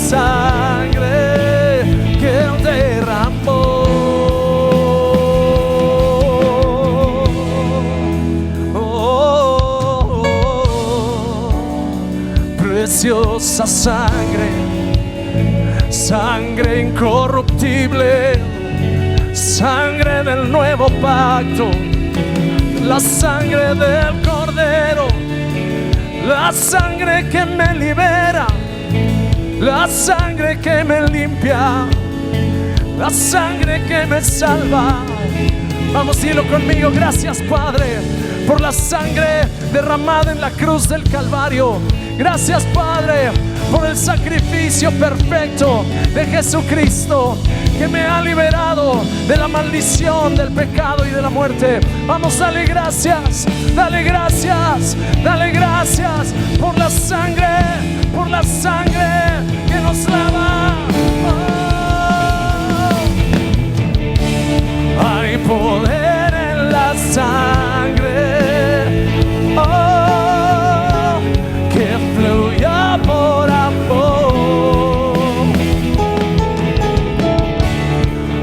sangre que Él derramó. Preciosa sangre, sangre incorruptible, sangre del nuevo pacto, la sangre del Cordero, la sangre que me libera, la sangre que me limpia, la sangre que me salva. Vamos, dilo conmigo. Gracias, Padre, por la sangre derramada en la cruz del Calvario. Gracias, Padre, por el sacrificio perfecto de Jesucristo, que me ha liberado de la maldición, del pecado y de la muerte. Vamos, dale gracias, dale gracias, dale gracias por la sangre que nos lava. Oh, hay poder en la sangre, oh, que fluya por amor.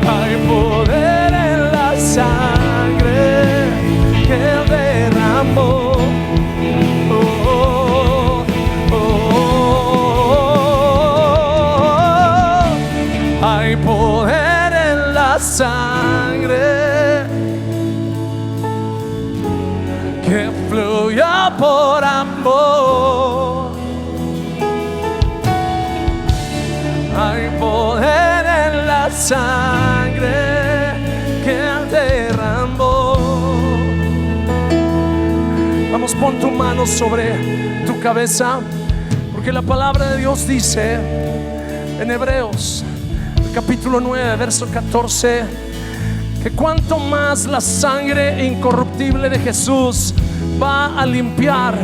Hay poder en la sangre que Él derramó. Oh, oh, oh, oh. Hay poder en la sangre que fluya por amor. Hay poder en la sangre que Él derramó. Vamos, pon tu mano sobre tu cabeza, porque la palabra de Dios dice en Hebreos, el capítulo 9, verso 14, que cuanto más la sangre incorruptible de Jesús va a limpiar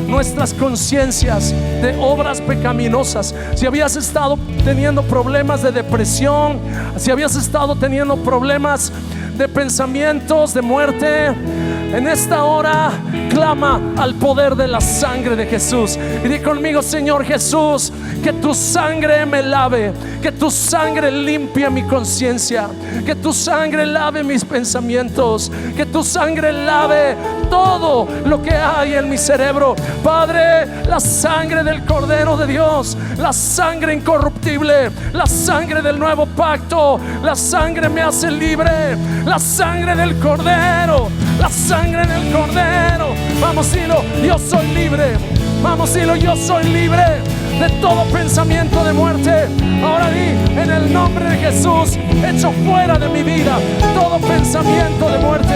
nuestras conciencias de obras pecaminosas. Si habías estado teniendo problemas de depresión, si habías estado teniendo problemas de pensamientos de muerte, en esta hora clama al poder de la sangre de Jesús y di conmigo: Señor Jesús, que tu sangre me lave, que tu sangre limpie mi conciencia, que tu sangre lave mis pensamientos, que tu sangre lave todo lo que hay en mi cerebro. Padre, la sangre del Cordero de Dios, la sangre incorruptible, la sangre del nuevo pacto, la sangre me hace libre, la sangre del Cordero, la sangre del Cordero. Vamos, dilo: yo soy libre. Vamos, dilo: yo soy libre de todo pensamiento de muerte. Ahora di: en el nombre de Jesús, echo fuera de mi vida todo pensamiento de muerte.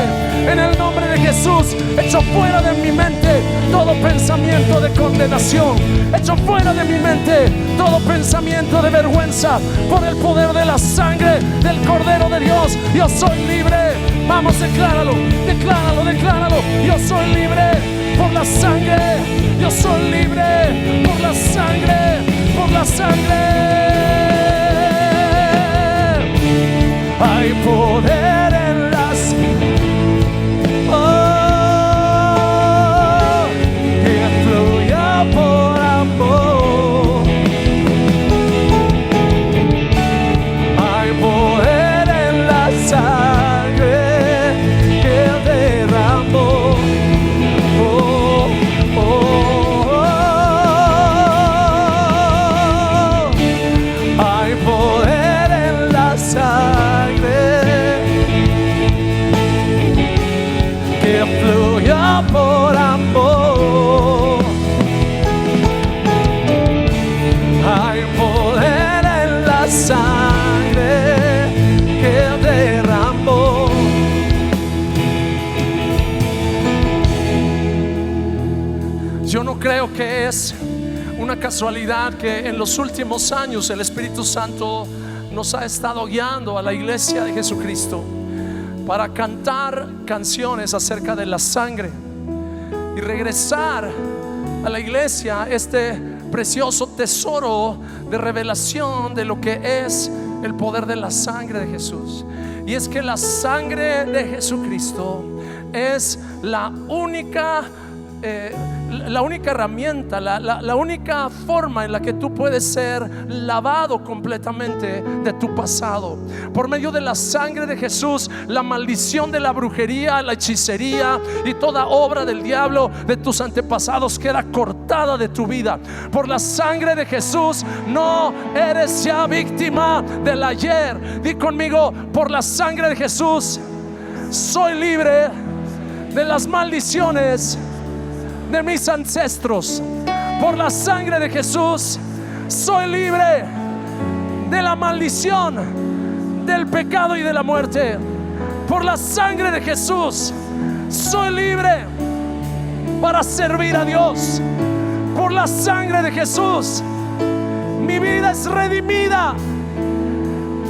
En el nombre de Jesús, echo fuera de mi mente todo pensamiento de condenación. Echo fuera de mi mente todo pensamiento de vergüenza. Por el poder de la sangre del Cordero de Dios, yo soy libre. Vamos, decláralo, decláralo, decláralo. Yo soy libre por la sangre. Yo soy libre por la sangre, por la sangre. Hay poder en las que fluya por amor. Hay poder en la sangre que Él derramó. Oh, oh, oh. Hay poder en la sangre que fluya por amor. Hay poder en la sangre que Él derramó. Yo no creo que es una casualidad que en los últimos años el Espíritu Santo nos ha estado guiando a la iglesia de Jesucristo para cantar canciones acerca de la sangre y regresar a la iglesia este precioso tesoro de revelación de lo que es el poder de la sangre de Jesús. Y es que la sangre de Jesucristo es la única la única herramienta, la única forma en la que tú puedes ser lavado completamente de tu pasado. Por medio de la sangre de Jesús, la maldición de la brujería, la hechicería y toda obra del diablo de tus antepasados queda cortada de tu vida. Por la sangre de Jesús no eres ya víctima del ayer. Di conmigo: por la sangre de Jesús soy libre de las maldiciones de mis ancestros. Por la sangre de Jesús soy libre de la maldición del pecado y de la muerte. Por la sangre de Jesús soy libre para servir a Dios. Por la sangre de Jesús mi vida es redimida.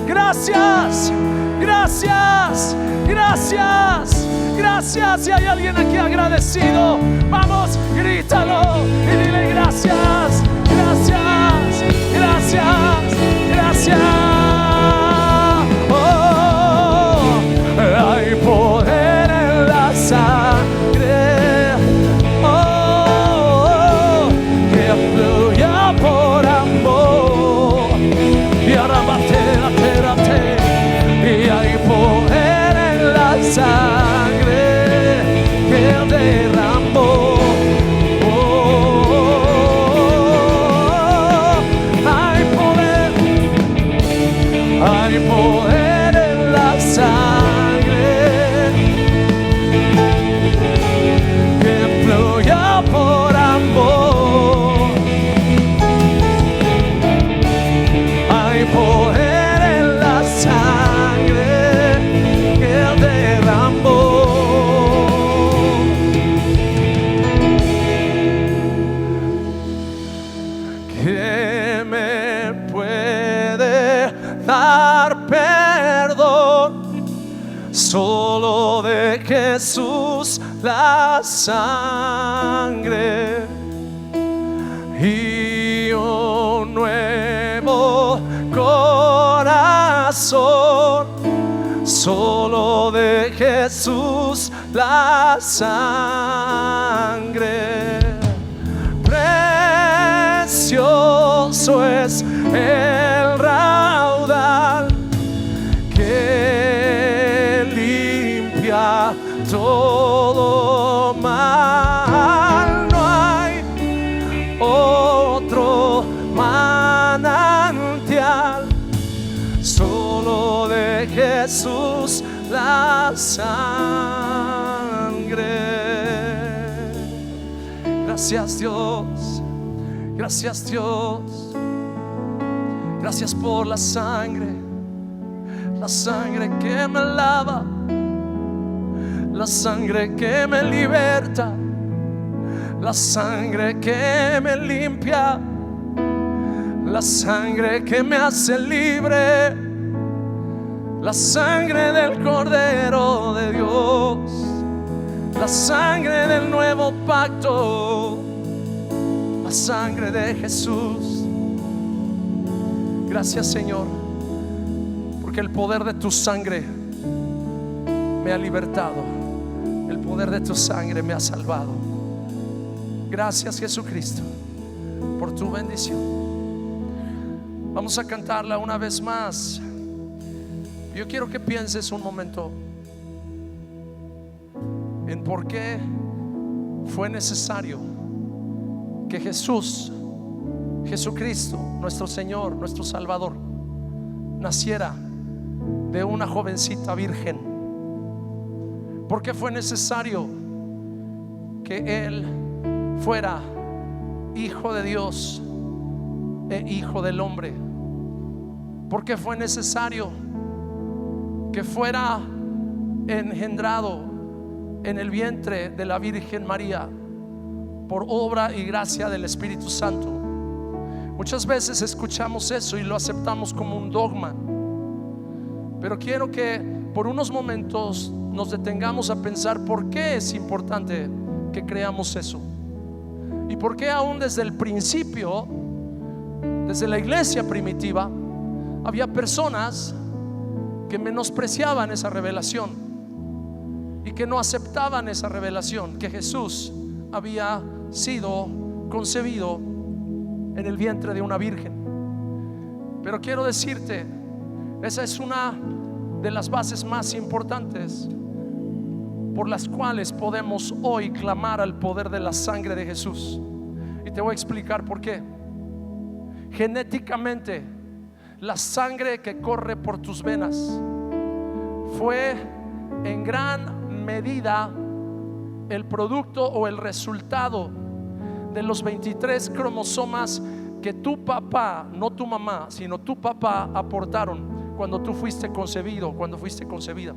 Gracias, gracias, gracias, gracias. Si hay alguien aquí agradecido, vamos, grítalo y dile: gracias, gracias, gracias, gracias. Oh, hay poder en la sangre, oh, que fluya por amor. Y ahora y hay poder en la sangre que derramó. Hay poder en la sangre que fluya por amor. Hay poder en la sangre que derramó. ¿Qué me puede dar perdón? Solo de Jesús la sangre y un nuevo corazón. Solo de Jesús la sangre. Precioso es el raudal que limpia todo mal. No hay otro manantial, solo de Jesús la sangre. Gracias Dios, gracias Dios, gracias por la sangre que me lava, la sangre que me liberta, la sangre que me limpia, la sangre que me hace libre, la sangre del Cordero de Dios, la sangre del nuevo pacto, la sangre de Jesús. Gracias Señor, porque el poder de tu sangre me ha libertado, el poder de tu sangre me ha salvado. Gracias Jesucristo por tu bendición. Vamos a cantarla una vez más. Yo quiero que pienses un momento en por qué fue necesario que Jesucristo, nuestro Señor, nuestro Salvador, naciera de una jovencita virgen. ¿Por qué fue necesario que Él fuera hijo de Dios e hijo del hombre? ¿Por qué fue necesario que fuera engendrado en el vientre de la Virgen María por obra y gracia del Espíritu Santo? Muchas veces escuchamos eso y lo aceptamos como un dogma, pero quiero que por unos momentos nos detengamos a pensar por qué es importante que creamos eso y por qué aún desde el principio, desde la iglesia primitiva, había personas que menospreciaban esa revelación y que no aceptaban esa revelación que Jesús había sido concebido en el vientre de una virgen. Pero quiero decirte, esa es una de las bases más importantes por las cuales podemos hoy clamar al poder de la sangre de Jesús. Y te voy a explicar por qué. Genéticamente, la sangre que corre por tus venas fue en gran medida el producto o el resultado de los 23 cromosomas que tu papá, no tu mamá, sino tu papá aportaron cuando tú fuiste concebido, cuando fuiste concebida.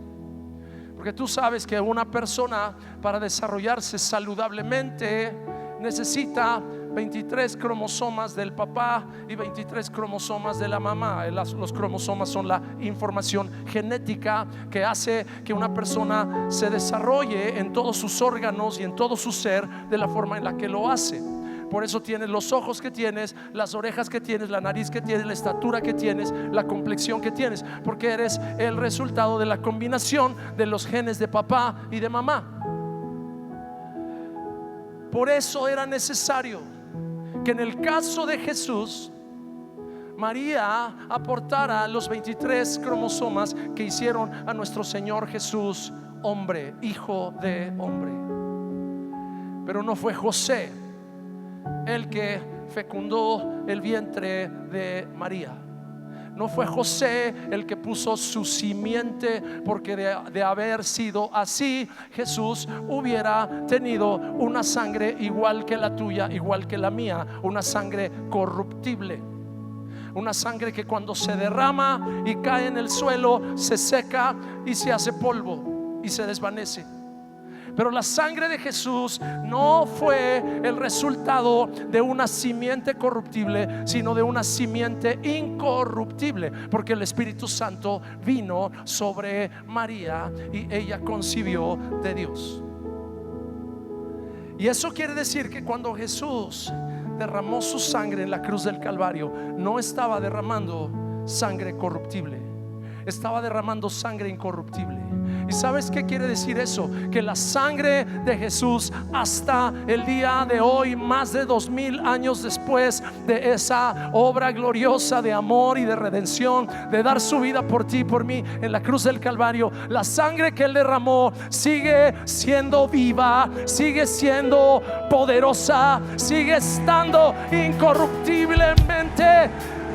Porque tú sabes que una persona, para desarrollarse saludablemente, necesita 23 cromosomas del papá y 23 cromosomas de la mamá. Los cromosomas son la información genética que hace que una persona se desarrolle en todos sus órganos y en todo su ser de la forma en la que lo hace. Por eso tienes los ojos que tienes, las orejas que tienes, la nariz que tienes, la estatura que tienes, la complexión que tienes, porque eres el resultado de la combinación de los genes de papá y de mamá. Por eso era necesario que en el caso de Jesús, María aportara los 23 cromosomas que hicieron a nuestro Señor Jesús hombre, hijo de hombre. Pero no fue José el que fecundó el vientre de María. No fue José el que puso su simiente, porque de haber sido así, Jesús hubiera tenido una sangre igual que la tuya, igual que la mía, una sangre corruptible, una sangre que cuando se derrama y cae en el suelo se seca y se hace polvo y se desvanece. Pero la sangre de Jesús no fue el resultado de una simiente corruptible, sino de una simiente incorruptible, porque el Espíritu Santo vino sobre María y ella concibió de Dios. Y eso quiere decir que cuando Jesús derramó su sangre en la cruz del Calvario, no estaba derramando sangre corruptible, estaba derramando sangre incorruptible. ¿Y sabes qué quiere decir eso? Que la sangre de Jesús hasta el día de hoy, más de 2000 años después de esa obra gloriosa de amor y de redención, de dar su vida por ti y por mí en la cruz del Calvario, la sangre que Él derramó sigue siendo viva, sigue siendo poderosa, sigue estando incorruptiblemente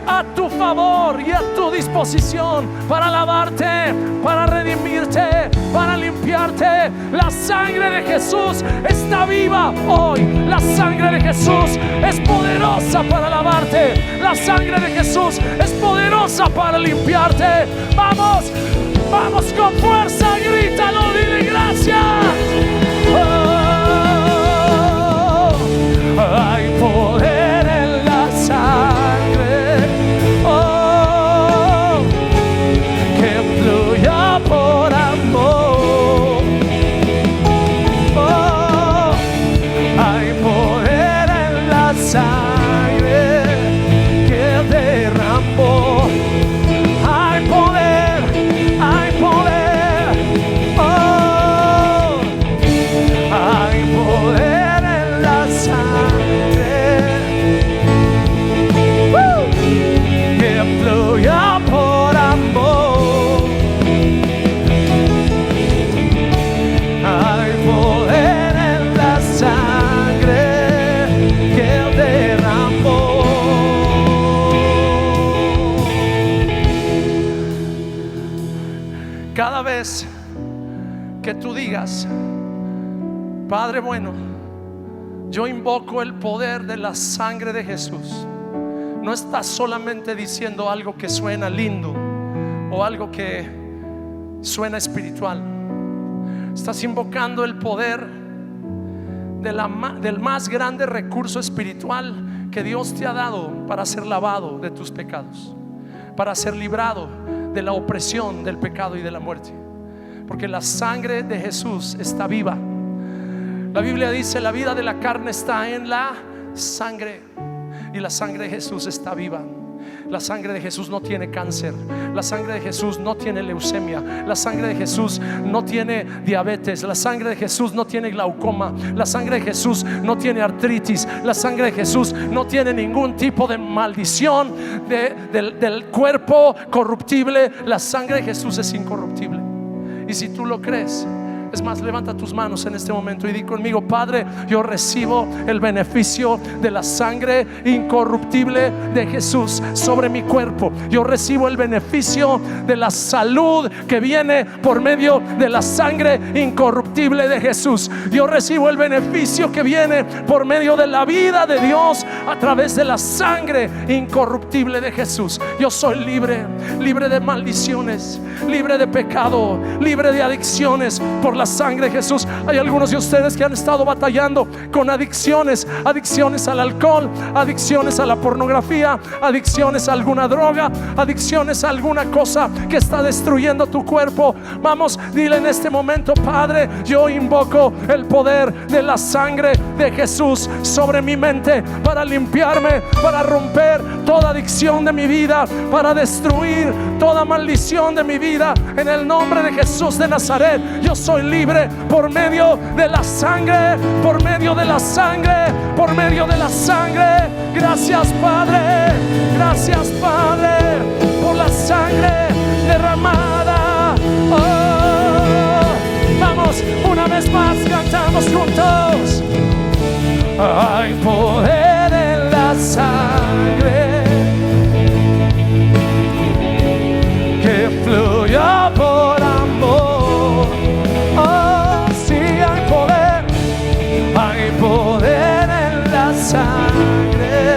a tu favor y a tu disposición para lavarte, para redimirte, para limpiarte. La sangre de Jesús está viva hoy. La sangre de Jesús es poderosa para lavarte. La sangre de Jesús es poderosa para limpiarte. Vamos, vamos con fuerza, grítalo, dile gracias. Hay poder en la sangre. Por amor, hay poder en la sangre que derramó. Hay poder, hay poder, hay poder en la sangre que fluya por amor. Cada vez que tú digas, Padre bueno, yo invoco el poder de la sangre de Jesús, no estás solamente diciendo algo que suena lindo o algo que suena espiritual. Estás invocando el poder del más grande recurso espiritual que Dios te ha dado para ser lavado de tus pecados, para ser librado de la opresión del pecado y de la muerte, porque la sangre de Jesús está viva. La Biblia dice: la vida de la carne está en la sangre, y la sangre de Jesús está viva. La sangre de Jesús no tiene cáncer. La sangre de Jesús no tiene leucemia. La sangre de Jesús no tiene diabetes. La sangre de Jesús no tiene glaucoma. La sangre de Jesús no tiene artritis. La sangre de Jesús no tiene ningún tipo de maldición del cuerpo corruptible. La sangre de Jesús es incorruptible. Y si tú lo crees, es más, levanta tus manos en este momento y di conmigo: Padre, yo recibo el beneficio de la sangre incorruptible de Jesús sobre mi cuerpo. Yo recibo el beneficio de la salud que viene por medio de la sangre incorruptible de Jesús. Yo recibo el beneficio que viene por medio de la vida de Dios a través de la sangre incorruptible de Jesús. Yo soy libre, libre de maldiciones, libre de pecado, libre de adicciones por la sangre de Jesús. Hay algunos de ustedes que han estado batallando con adicciones al alcohol, adicciones a la pornografía, adicciones a alguna droga, adicciones a alguna cosa que está destruyendo tu cuerpo. Vamos, dile en este momento: Padre, yo invoco el poder de la sangre de Jesús sobre mi mente para limpiarme, para romper toda adicción de mi vida, para destruir toda maldición de mi vida. En el nombre de Jesús de Nazaret, yo soy libre por medio de la sangre, por medio de la sangre, por medio de la sangre. Gracias, Padre, gracias, Padre, por la sangre derramada. Oh, vamos, una vez más cantamos juntos. Hay poder en la sangre que fluyó por amor. Oh, sí, hay poder en la sangre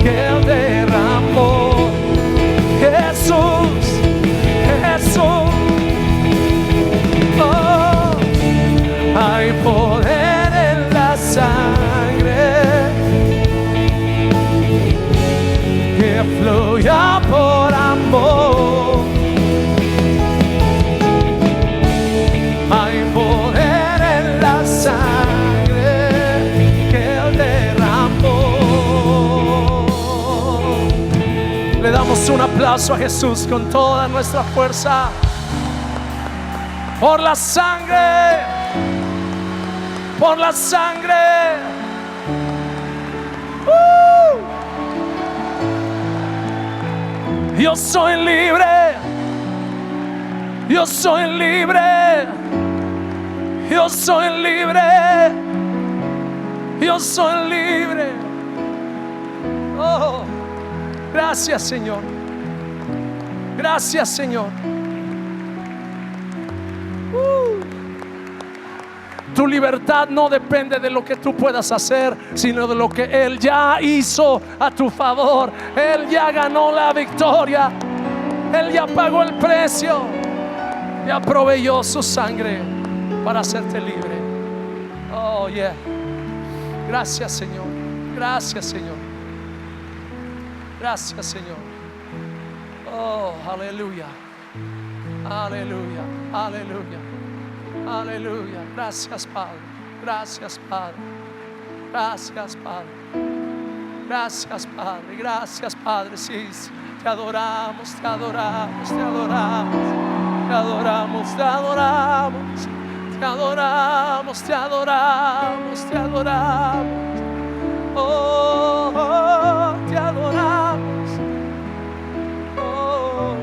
que Él derramó. Jesús, Jesús. Oh, hay poder en la sangre que fluya por amor. Hay poder en la sangre que Él derramó. Le damos un aplauso a Jesús con toda nuestra fuerza. Por la sangre, por la sangre. Yo soy libre, yo soy libre, yo soy libre, yo soy libre. Oh, gracias, Señor, gracias, Señor. Tu libertad no depende de lo que tú puedas hacer, sino de lo que Él ya hizo a tu favor. Él ya ganó la victoria. Él ya pagó el precio. Ya proveyó su sangre para hacerte libre. Oh, yeah. Gracias, Señor. Gracias, Señor. Gracias, Señor. Oh, aleluya. Aleluya. Aleluya. Aleluya. Gracias, Padre. Gracias, Padre. Gracias, Padre. Gracias, Padre. Gracias, Padre. Sí, te adoramos, te adoramos, te adoramos. Te adoramos, te adoramos. Te adoramos, te adoramos, te adoramos. Oh, oh, te adoramos. Oh.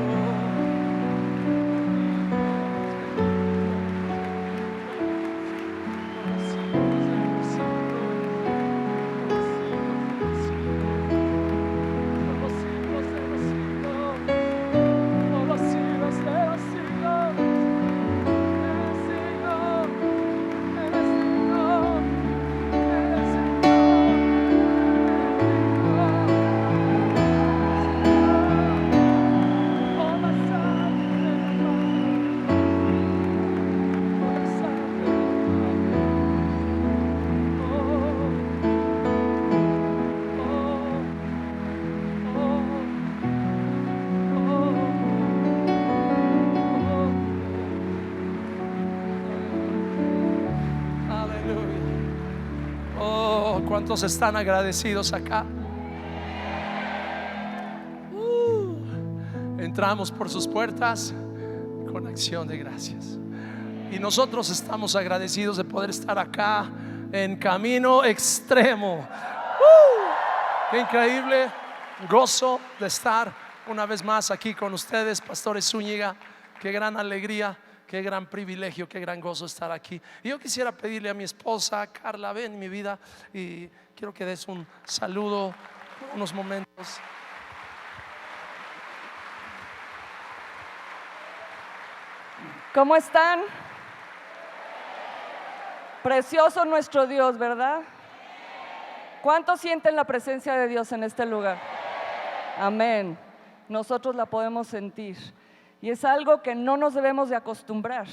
¿Cuántos están agradecidos acá? entramos por sus puertas con acción de gracias. Y nosotros estamos agradecidos de poder estar acá en Camino Extremo. Qué increíble gozo de estar una vez más aquí con ustedes, pastores Zúñiga. Qué gran alegría, qué gran privilegio, qué gran gozo estar aquí. Y yo quisiera pedirle a mi esposa Carla, ven mi vida, y quiero que des un saludo por unos momentos. ¿Cómo están? Precioso nuestro Dios, ¿verdad? ¿Cuántos sienten la presencia de Dios en este lugar? Amén. Nosotros la podemos sentir. Y es algo que no nos debemos de acostumbrar.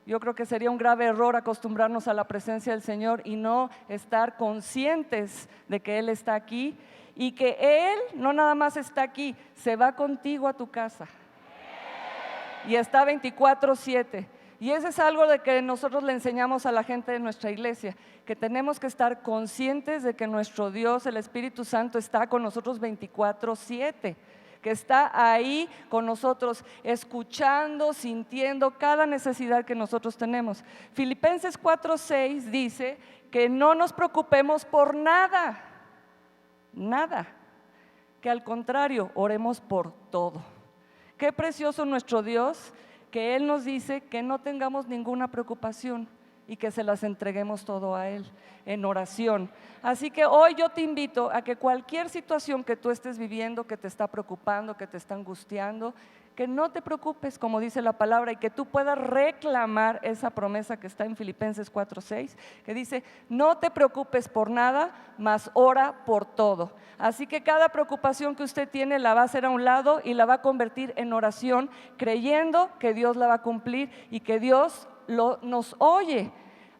Yo creo que sería un grave error acostumbrarnos a la presencia del Señor y no estar conscientes de que Él está aquí y que Él no nada más está aquí, se va contigo a tu casa y está 24/7. Y eso es algo de que nosotros le enseñamos a la gente de nuestra iglesia, que tenemos que estar conscientes de que nuestro Dios, el Espíritu Santo, está con nosotros 24/7, que está ahí con nosotros, escuchando, sintiendo cada necesidad que nosotros tenemos. Filipenses 4:6 dice que no nos preocupemos por nada, nada, que al contrario, oremos por todo. Qué precioso nuestro Dios, que Él nos dice que no tengamos ninguna preocupación y que se las entreguemos todo a Él en oración. Así que hoy yo te invito a que cualquier situación que tú estés viviendo, que te está preocupando, que te está angustiando, que no te preocupes, como dice la palabra, y que tú puedas reclamar esa promesa que está en Filipenses 4:6, que dice: no te preocupes por nada, mas ora por todo. Así que cada preocupación que usted tiene la va a hacer a un lado y la va a convertir en oración, creyendo que Dios la va a cumplir y que Dios nos oye.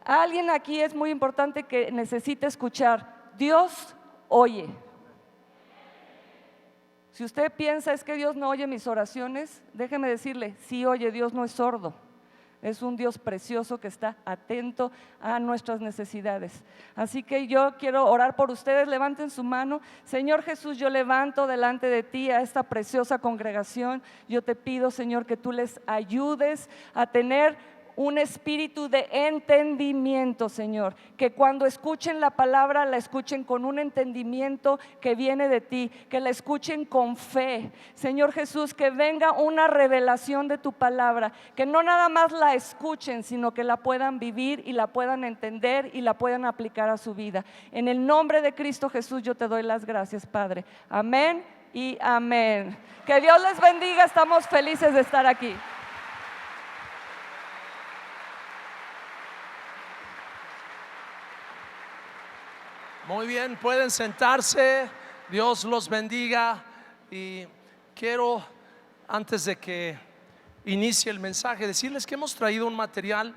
Alguien aquí es muy importante que necesite escuchar: Dios oye. Si usted piensa es que Dios no oye mis oraciones, déjeme decirle, sí oye, Dios no es sordo. Es un Dios precioso que está atento a nuestras necesidades. Así que yo quiero orar por ustedes. Levanten su mano. Señor Jesús, yo levanto delante de ti a esta preciosa congregación. Yo te pido, Señor, que tú les ayudes a tener un espíritu de entendimiento, Señor, que cuando escuchen la palabra la escuchen con un entendimiento que viene de ti, que la escuchen con fe, Señor Jesús, que venga una revelación de tu palabra, que no nada más la escuchen, sino que la puedan vivir y la puedan entender y la puedan aplicar a su vida. En el nombre de Cristo Jesús yo te doy las gracias, Padre. Amén y amén. Que Dios les bendiga, estamos felices de estar aquí. Muy bien, pueden sentarse. Dios los bendiga. Y quiero, antes de que inicie el mensaje, decirles que hemos traído un material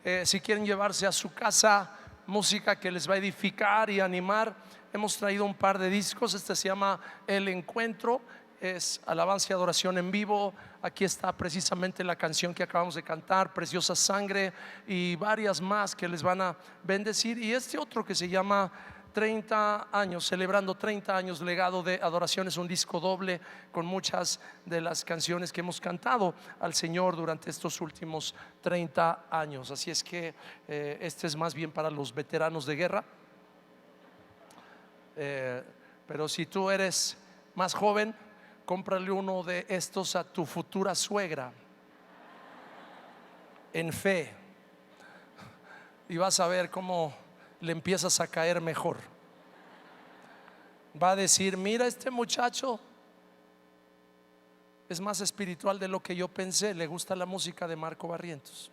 que, si quieren llevarse a su casa, música que les va a edificar y animar. Hemos traído un par de discos. Este se llama El Encuentro, es alabanza y adoración en vivo. Aquí está precisamente la canción que acabamos de cantar, Preciosa Sangre, y varias más que les van a bendecir. Y este otro que se llama 30 años, celebrando 30 años, legado de adoración, es un disco doble con muchas de las canciones que hemos cantado al Señor durante estos últimos 30 años. Así es que este es más bien para los veteranos de guerra, pero si tú eres más joven, cómprale uno de estos a tu futura suegra en fe, y vas a ver cómo le empiezas a caer mejor. Va a decir: mira, este muchacho es más espiritual de lo que yo pensé, le gusta la música de Marco Barrientos.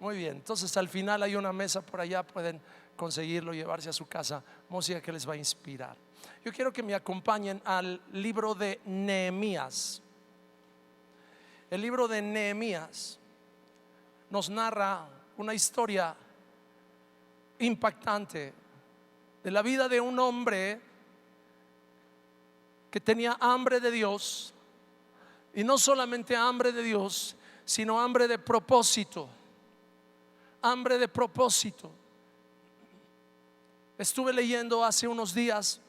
Muy bien, entonces al final hay una mesa por allá, pueden conseguirlo, llevarse a su casa, música que les va a inspirar. Yo quiero que me acompañen al libro de Nehemías. El libro de Nehemías nos narra una historia impactante de la vida de un hombre que tenía hambre de Dios, y no solamente hambre de Dios, sino hambre de propósito. Hambre de propósito. Estuve leyendo hace unos días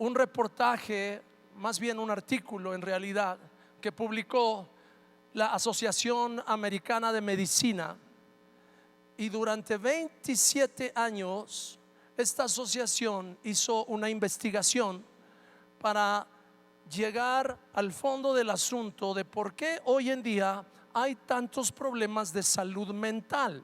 un reportaje, más bien un artículo en realidad, que publicó la Asociación Americana de Medicina. Y durante 27 años esta asociación hizo una investigación para llegar al fondo del asunto de por qué hoy en día hay tantos problemas de salud mental.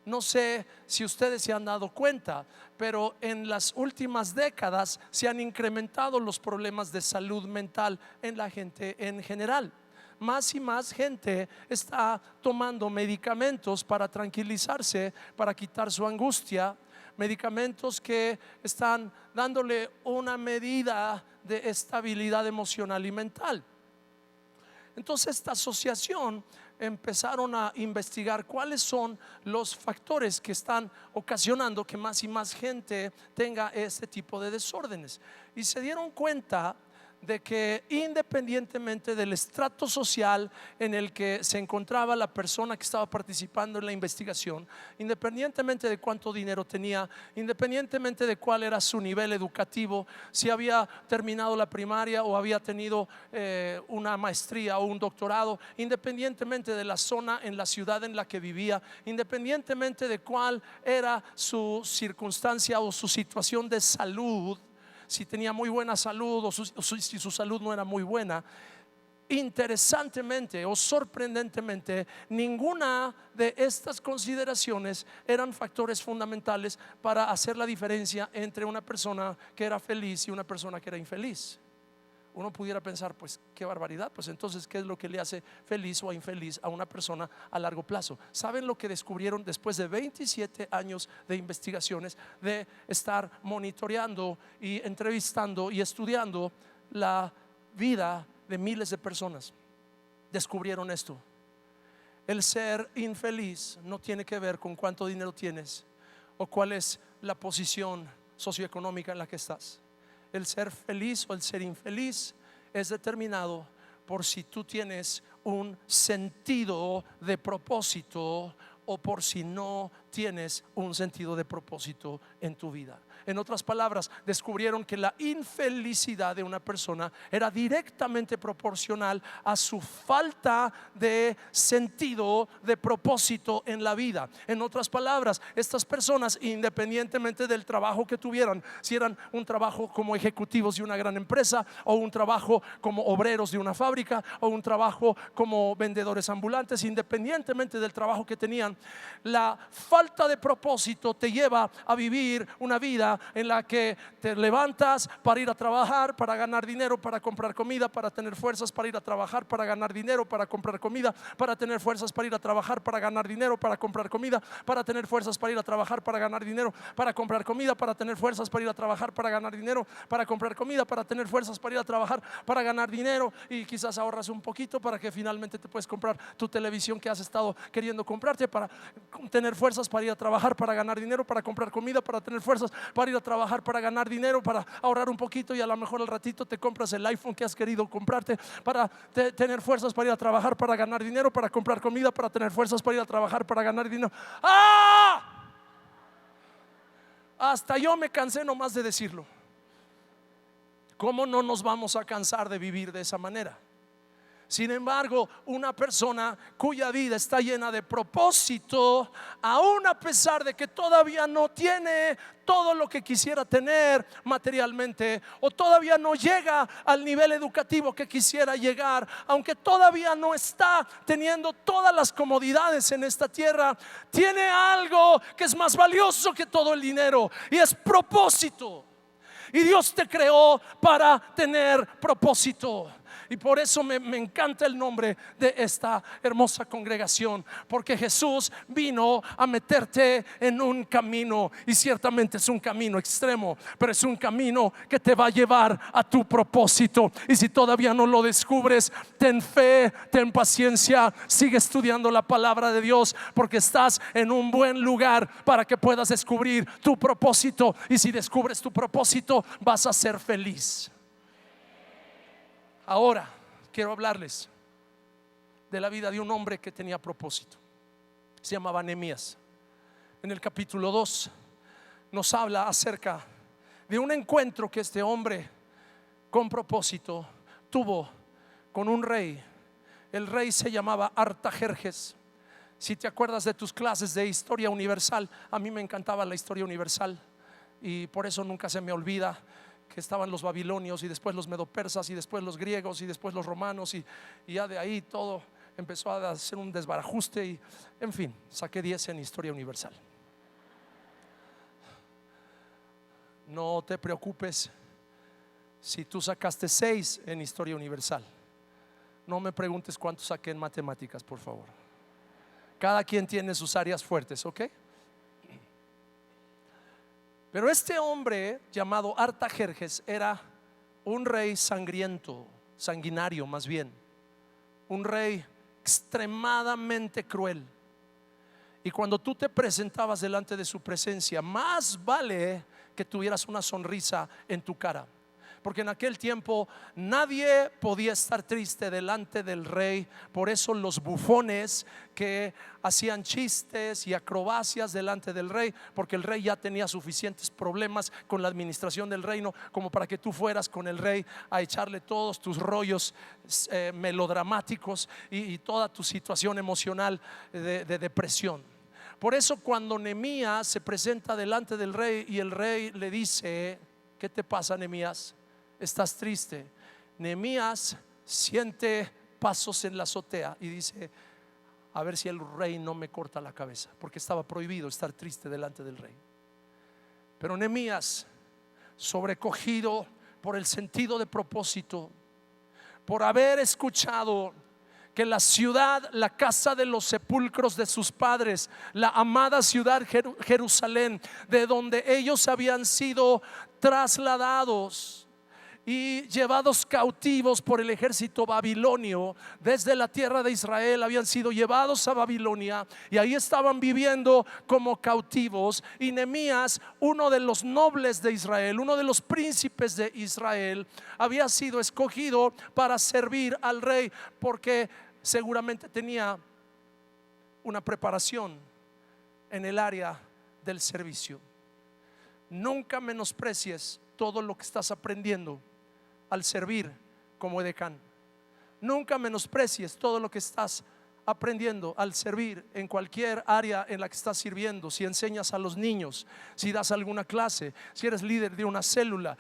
No sé si ustedes se han dado cuenta, pero en las últimas décadas se han incrementado los problemas de salud mental en la gente en general. Más y más gente está tomando medicamentos para tranquilizarse, para quitar su angustia, medicamentos que están dándole una medida de estabilidad emocional y mental. Entonces esta asociación empezaron a investigar cuáles son los factores que están ocasionando que más y más gente tenga este tipo de desórdenes, y se dieron cuenta de que independientemente del estrato social en el que se encontraba la persona que estaba participando en la investigación, independientemente de cuánto dinero tenía, independientemente de cuál era su nivel educativo, si había terminado la primaria o había tenido una maestría o un doctorado, independientemente de la zona en la ciudad en la que vivía, independientemente de cuál era su circunstancia o su situación de salud, si tenía muy buena salud o si su salud no era muy buena, interesantemente o sorprendentemente, ninguna de estas consideraciones eran factores fundamentales para hacer la diferencia entre una persona que era feliz y una persona que era infeliz. Uno pudiera pensar, pues qué barbaridad, pues entonces qué es lo que le hace feliz o infeliz a una persona a largo plazo. ¿Saben lo que descubrieron después de 27 años de investigaciones, de estar monitoreando y entrevistando y estudiando la vida de miles de personas? Descubrieron esto: el ser infeliz no tiene que ver con cuánto dinero tienes o cuál es la posición socioeconómica en la que estás. El ser feliz o el ser infeliz es determinado por si tú tienes un sentido de propósito o por si no tienes un sentido de propósito en tu vida. En otras palabras, descubrieron que la infelicidad de una persona era directamente proporcional a su falta de sentido de propósito en la vida. En otras palabras, estas personas, independientemente del trabajo que tuvieran, si eran un trabajo como ejecutivos de una gran empresa, o un trabajo como obreros de una fábrica, o un trabajo como vendedores ambulantes, independientemente del trabajo que tenían, la falta de propósito te lleva a vivir una vida en la que te levantas para ir a trabajar, para ganar dinero, para comprar comida, para tener fuerzas para ir a trabajar, para ganar dinero, para comprar comida, para tener fuerzas para ir a trabajar, para ganar dinero, para comprar comida, para tener fuerzas para ir a trabajar, para ganar dinero, para comprar comida, para tener fuerzas para ir a trabajar, para ganar dinero, para comprar comida, para tener fuerzas para ir a trabajar, para ganar dinero, y quizás ahorras un poquito para que finalmente te puedes comprar tu televisión que has estado queriendo comprarte, para tener fuerzas para ir a trabajar, para ganar dinero, para comprar comida, para tener fuerzas para ir a trabajar, para ganar dinero, para ahorrar un poquito, y a lo mejor al ratito te compras el iPhone que has querido comprarte, para tener fuerzas para ir a trabajar, para ganar dinero, para comprar comida, para tener fuerzas para ir a trabajar, para ganar dinero. ¡Ah! Hasta yo me cansé nomás de decirlo. ¿Cómo no nos vamos a cansar de vivir de esa manera? Sin embargo, una persona cuya vida está llena de propósito, aún a pesar de que todavía no tiene todo lo que quisiera tener materialmente, o todavía no llega al nivel educativo que quisiera llegar, aunque todavía no está teniendo todas las comodidades en esta tierra, tiene algo que es más valioso que todo el dinero, y es propósito. Y Dios te creó para tener propósito. Y por eso me encanta el nombre de esta hermosa congregación, porque Jesús vino a meterte en un camino, y ciertamente es un camino extremo, pero es un camino que te va a llevar a tu propósito. Y si todavía no lo descubres, ten fe, ten paciencia, sigue estudiando la palabra de Dios, porque estás en un buen lugar para que puedas descubrir tu propósito. Y si descubres tu propósito, vas a ser feliz. Ahora quiero hablarles de la vida de un hombre que tenía propósito. Se llamaba Nehemías. En el capítulo 2 nos habla acerca de un encuentro que este hombre con propósito, tuvo con un rey. El rey se llamaba Artajerjes. Si te acuerdas de tus clases de historia universal, a mí me encantaba la historia universal y por eso nunca se me olvida que estaban los babilonios y después los medopersas y después los griegos y después los romanos y ya de ahí todo empezó a hacer un desbarajuste y en fin, saqué 10 en historia universal. No te preocupes si tú sacaste 6 en historia universal. No me preguntes cuánto saqué en matemáticas, por favor. Cada quien tiene sus áreas fuertes, ¿ok? Pero este hombre llamado Artajerjes era un rey sangriento, sanguinario más bien, un rey extremadamente cruel. Y cuando tú te presentabas delante de su presencia, más vale que tuvieras una sonrisa en tu cara, porque en aquel tiempo nadie podía estar triste delante del rey. Por eso los bufones que hacían chistes y acrobacias delante del rey, porque el rey ya tenía suficientes problemas con la administración del reino como para que tú fueras con el rey a echarle todos tus rollos melodramáticos y toda tu situación emocional de depresión. Por eso cuando Nehemías se presenta delante del rey y el rey le dice: ¿qué te pasa, Nehemías? ¿Estás triste? Nehemías siente pasos en la azotea y dice: a ver si el rey no me corta la cabeza, porque estaba prohibido estar triste delante del rey. Pero Nehemías, sobrecogido por el sentido de propósito, por haber escuchado que la ciudad, la casa de los sepulcros de sus padres, la amada ciudad Jerusalén, de donde ellos habían sido trasladados y llevados cautivos por el ejército babilonio desde la tierra de Israel, habían sido llevados a Babilonia y ahí estaban viviendo como cautivos. Y Nehemías, uno de los nobles de Israel, uno de los príncipes de Israel, había sido escogido para servir al rey, porque seguramente tenía una preparación en el área del servicio. Nunca menosprecies todo lo que estás aprendiendo al servir como edecán. Nunca menosprecies todo lo que estás aprendiendo al servir en cualquier área en la que estás sirviendo. Si enseñas a los niños, si das alguna clase, si eres líder de una célula,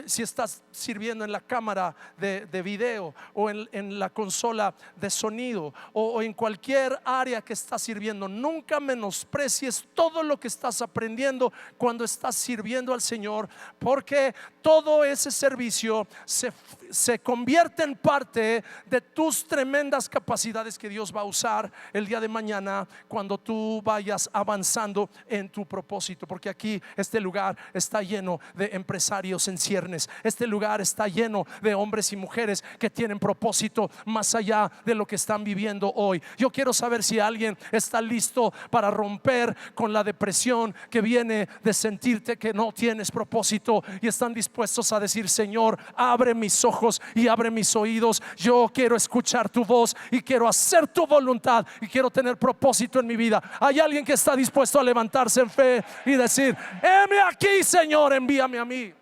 si estás sirviendo en la cámara de video o en la consola de sonido o en cualquier área que estás sirviendo, nunca menosprecies todo lo que estás aprendiendo cuando estás sirviendo al Señor, porque todo ese servicio se convierte en parte de tus tremendas capacidades que Dios va a usar el día de mañana cuando tú vayas avanzando en tu propósito. Porque aquí este lugar está lleno de empresarios en ciernes. Este lugar está lleno de hombres y mujeres que tienen propósito más allá de lo que están viviendo hoy. Yo quiero saber si alguien está listo para romper con la depresión que viene de sentirte que no tienes propósito y están dispuestos a decir: Señor, abre mis ojos y abre mis oídos. Yo quiero escuchar tu voz y quiero hacer tu voluntad y quiero tener propósito en mi vida. Hay alguien que está dispuesto a levantarse en fe y decir: heme aquí, Señor, envíame a mí.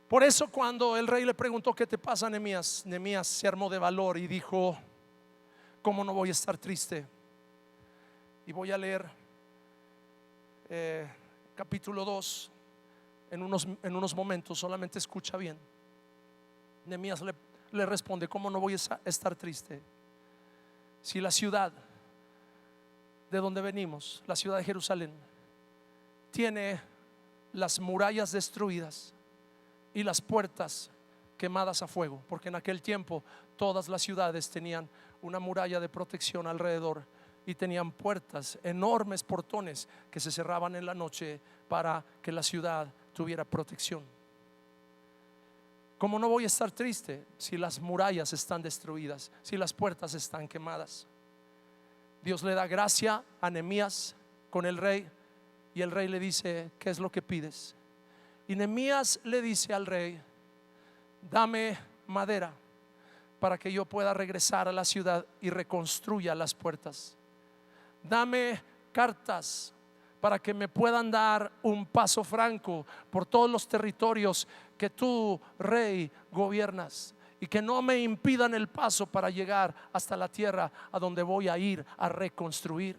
Por eso cuando el rey le preguntó: ¿qué te pasa, Nehemías?, Nehemías se armó de valor y dijo: ¿cómo no voy a estar triste? Y voy a leer capítulo 2 en unos momentos, solamente escucha bien. Nehemías le responde: ¿cómo no voy a estar triste? Si la ciudad de donde venimos, la ciudad de Jerusalén, tiene las murallas destruidas y las puertas quemadas a fuego, porque en aquel tiempo todas las ciudades tenían una muralla de protección alrededor y tenían puertas, enormes portones que se cerraban en la noche para que la ciudad tuviera protección. ¿Cómo no voy a estar triste si las murallas están destruidas, si las puertas están quemadas? Dios le da gracia a Nehemías con el rey y el rey le dice: ¿qué es lo que pides? Y Nehemías le dice al rey: dame madera para que yo pueda regresar a la ciudad y reconstruya las puertas. Dame cartas para que me puedan dar un paso franco por todos los territorios que tú, Rey, gobiernas, y que no me impidan el paso para llegar hasta la tierra a donde voy a ir a reconstruir.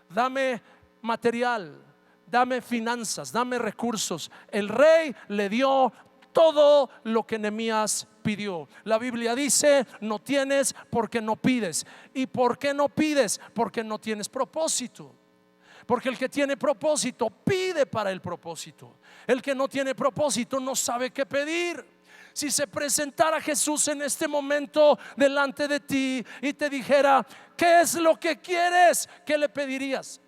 Dame material, dame finanzas, dame recursos. El rey le dio todo lo que Nehemías pidió. La Biblia dice: no tienes porque no pides. ¿Y por qué no pides? Porque no tienes propósito. Porque el que tiene propósito pide para el propósito. El que no tiene propósito no sabe qué pedir. Si se presentara Jesús en este momento delante de ti y te dijera: ¿qué es lo que quieres?, ¿qué le pedirías?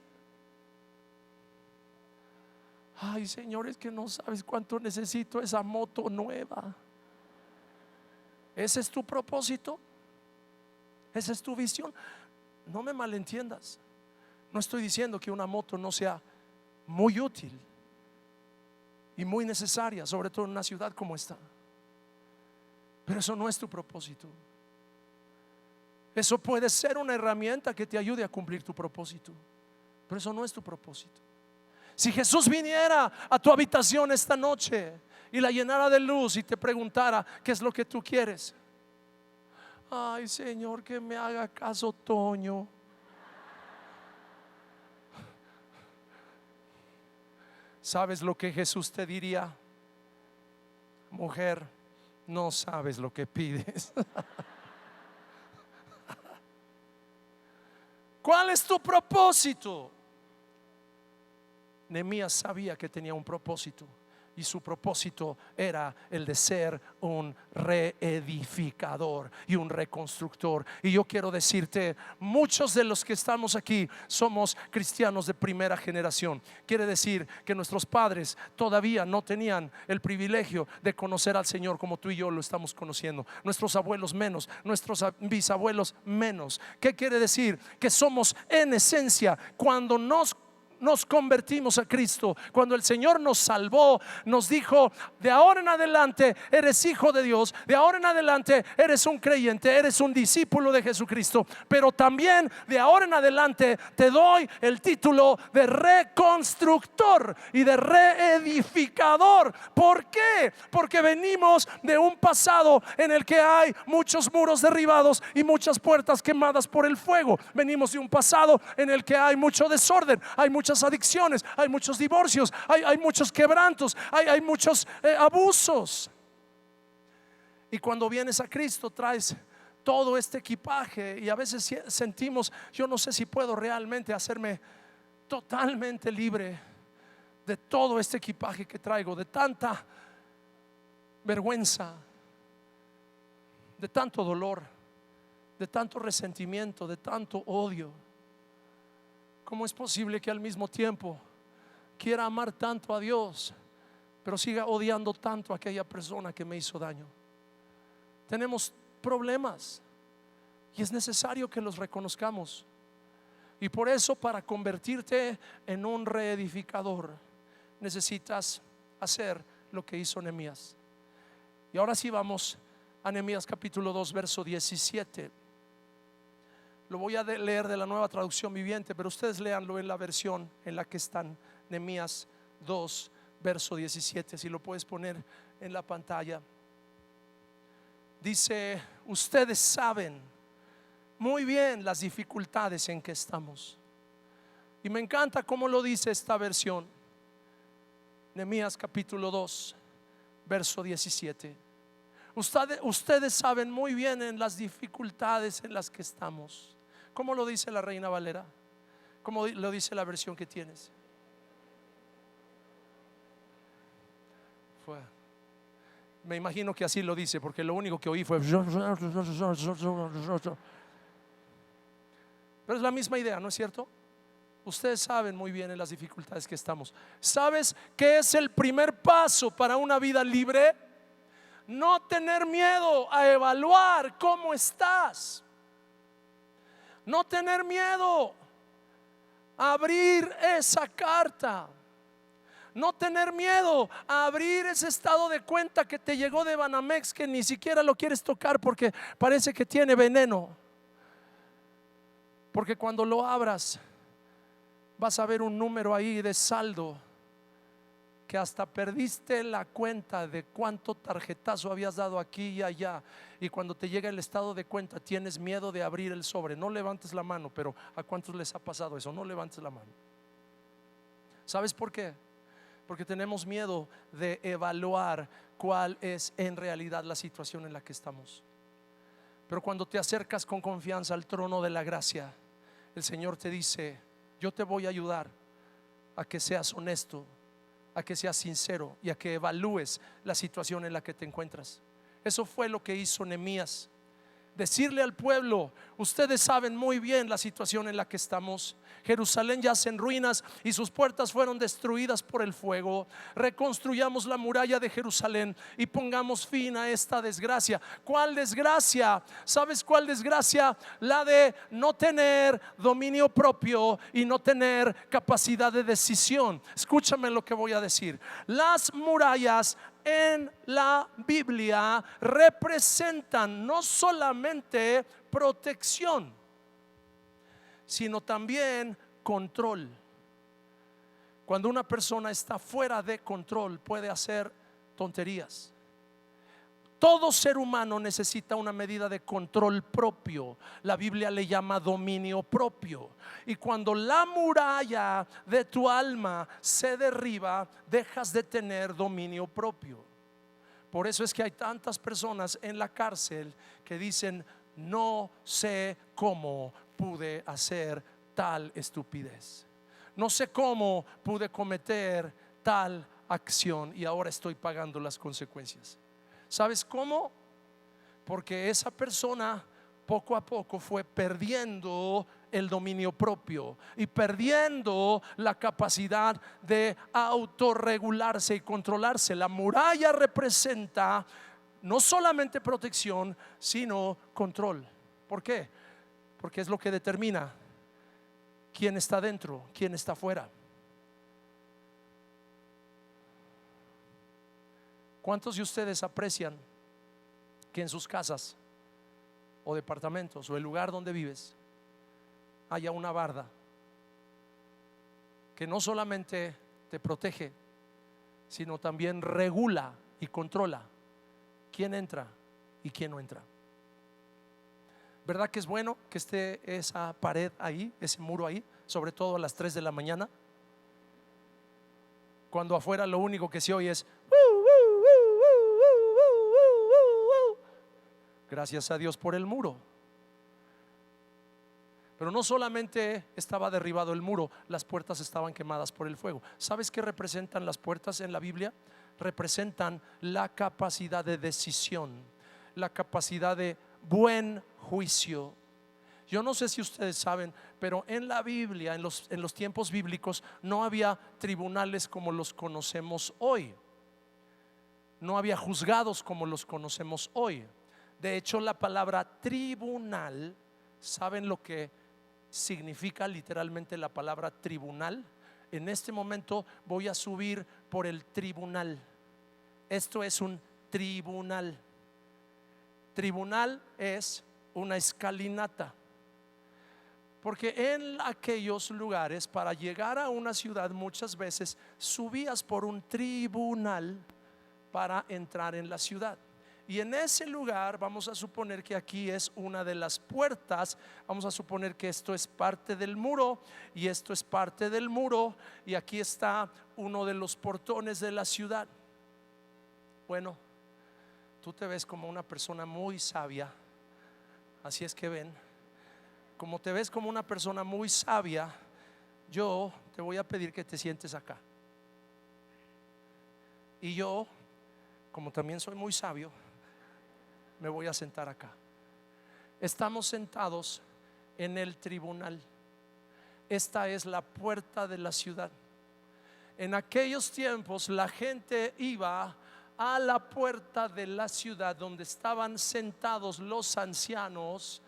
Ay, Señor, es que no sabes cuánto necesito esa moto nueva. ¿Ese es tu propósito? ¿Esa es tu visión? No me malentiendas. No estoy diciendo que una moto no sea muy útil y muy necesaria, sobre todo en una ciudad como esta. Pero eso no es tu propósito. Eso puede ser una herramienta que te ayude a cumplir tu propósito, pero eso no es tu propósito. Si Jesús viniera a tu habitación esta noche y la llenara de luz y te preguntara: ¿qué es lo que tú quieres? Ay, Señor, que me haga caso Toño. ¿Sabes lo que Jesús te diría? Mujer, no sabes lo que pides. ¿Cuál es tu propósito? Nehemías sabía que tenía un propósito, y su propósito era el de ser un reedificador y un reconstructor. Y yo quiero decirte, muchos de los que estamos aquí somos cristianos de primera generación. Quiere decir que nuestros padres todavía no tenían el privilegio de conocer al Señor como tú y yo lo estamos conociendo. Nuestros abuelos menos, nuestros bisabuelos menos. ¿Qué quiere decir? Que somos en esencia, cuando nos convertimos a Cristo, cuando el Señor nos salvó, nos dijo: de ahora en adelante eres hijo de Dios, de ahora en adelante eres un creyente, eres un discípulo de Jesucristo, pero también de ahora en adelante te doy el título de reconstructor y de reedificador. ¿Por qué? Porque venimos de un pasado en el que hay muchos muros derribados y muchas puertas quemadas por el fuego. Venimos de un pasado en el que hay mucho desorden, hay muchas adicciones, hay muchos divorcios, hay muchos quebrantos, hay muchos abusos. Y cuando vienes a Cristo traes todo este equipaje, y a veces sentimos: yo no sé si puedo realmente hacerme totalmente libre de todo este equipaje que traigo, de tanta vergüenza, de tanto dolor, de tanto resentimiento, de tanto odio. ¿Cómo es posible que al mismo tiempo quiera amar tanto a Dios, pero siga odiando tanto a aquella persona que me hizo daño? Tenemos problemas y es necesario que los reconozcamos. Y por eso, para convertirte en un reedificador, necesitas hacer lo que hizo Nehemías. Y ahora sí vamos a Nehemías capítulo 2, verso 17. Lo voy a leer de la Nueva Traducción Viviente, pero ustedes léanlo en la versión en la que están. Nehemías 2, verso 17. Si lo puedes poner en la pantalla. Dice: ustedes saben muy bien las dificultades en que estamos. Y me encanta cómo lo dice esta versión. Nehemías capítulo 2, verso 17. Ustedes saben muy bien en las dificultades en las que estamos. ¿Cómo lo dice la Reina Valera? ¿Cómo lo dice la versión que tienes? Me imagino que así lo dice, porque lo único que oí fue. Pero es la misma idea, ¿no es cierto? Ustedes saben muy bien en las dificultades que estamos. ¿Sabes qué es el primer paso para una vida libre? No tener miedo a evaluar cómo estás. No tener miedo a abrir esa carta. No tener miedo a abrir ese estado de cuenta que te llegó de Banamex, que ni siquiera lo quieres tocar porque parece que tiene veneno. Porque cuando lo abras vas a ver un número ahí de saldo que hasta perdiste la cuenta de cuánto tarjetazo habías dado aquí y allá, y cuando te llega el estado de cuenta tienes miedo de abrir el sobre. No levantes la mano, pero ¿a cuántos les ha pasado eso? No levantes la mano. ¿Sabes por qué? Porque tenemos miedo de evaluar cuál es en realidad la situación en la que estamos. Pero cuando te acercas con confianza al trono de la gracia, el Señor te dice: yo te voy a ayudar a que seas honesto, a que seas sincero y a que evalúes la situación en la que te encuentras. Eso fue lo que hizo Nehemías. Decirle al pueblo: ustedes saben muy bien la situación en la que estamos. Jerusalén yace en ruinas y sus puertas fueron destruidas por el fuego. Reconstruyamos la muralla de Jerusalén y pongamos fin a esta desgracia. ¿Cuál desgracia? ¿Sabes cuál desgracia? La de no tener dominio propio y no tener capacidad de decisión. Escúchame lo que voy a decir. Las murallas en la Biblia representan no solamente protección, sino también control. Cuando una persona está fuera de control, puede hacer tonterías. Todo ser humano necesita una medida de control propio. La Biblia le llama dominio propio. Y cuando la muralla de tu alma se derriba, dejas de tener dominio propio. Por eso es que hay tantas personas en la cárcel que dicen: no sé cómo pude hacer tal estupidez, no sé cómo pude cometer tal acción y ahora estoy pagando las consecuencias. ¿Sabes cómo? Porque esa persona poco a poco fue perdiendo el dominio propio y perdiendo la capacidad de autorregularse y controlarse. La muralla representa no solamente protección, sino control. ¿Por qué? Porque es lo que determina quién está dentro, quién está fuera. ¿Cuántos de ustedes aprecian que en sus casas o departamentos o el lugar donde vives haya una barda que no solamente te protege, sino también regula y controla quién entra y quién no entra? ¿Verdad que es bueno que esté esa pared ahí, ese muro ahí, sobre todo a las 3 de la mañana, cuando afuera lo único que se oye es gracias a Dios por el muro? Pero no solamente estaba derribado el muro, las puertas estaban quemadas por el fuego. ¿Sabes qué representan las puertas en la Biblia? Representan la capacidad de decisión, la capacidad de buen juicio. Yo no sé si ustedes saben, pero en la Biblia, en los tiempos bíblicos, no había tribunales como los conocemos hoy. No había juzgados como los conocemos hoy. De hecho, la palabra tribunal, ¿saben lo que significa literalmente la palabra tribunal? En este momento voy a subir por el tribunal. Esto es un tribunal. Tribunal es una escalinata, porque en aquellos lugares, para llegar a una ciudad, muchas veces subías por un tribunal para entrar en la ciudad. Y en ese lugar, vamos a suponer que aquí es una de las puertas, vamos a suponer que esto es parte del muro y esto es parte del muro, y aquí está uno de los portones de la ciudad. Bueno, tú te ves como una persona muy sabia, así es que ven, como te ves como una persona muy sabia, yo te voy a pedir que te sientes acá. Y yo, como también soy muy sabio, me voy a sentar acá. Estamos sentados en el tribunal. Esta es la puerta de la ciudad. En aquellos tiempos la gente iba a la puerta de la ciudad donde estaban sentados los ancianos.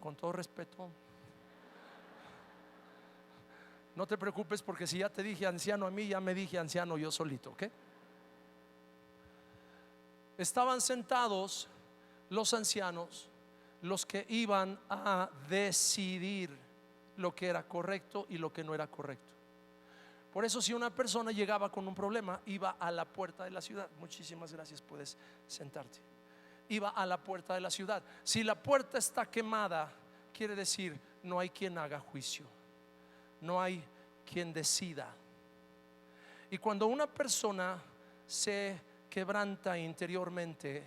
Con todo respeto, no te preocupes, porque si ya te dije anciano a mí, ya me dije anciano yo solito, ¿ok? Estaban sentados los ancianos, los que iban a decidir lo que era correcto y lo que no era correcto. Por eso, si una persona llegaba con un problema, iba a la puerta de la ciudad. Muchísimas gracias, puedes sentarte. Iba a la puerta de la ciudad. Si la puerta está quemada, quiere decir no hay quien haga juicio, no hay quien decida. Y cuando una persona se quebranta interiormente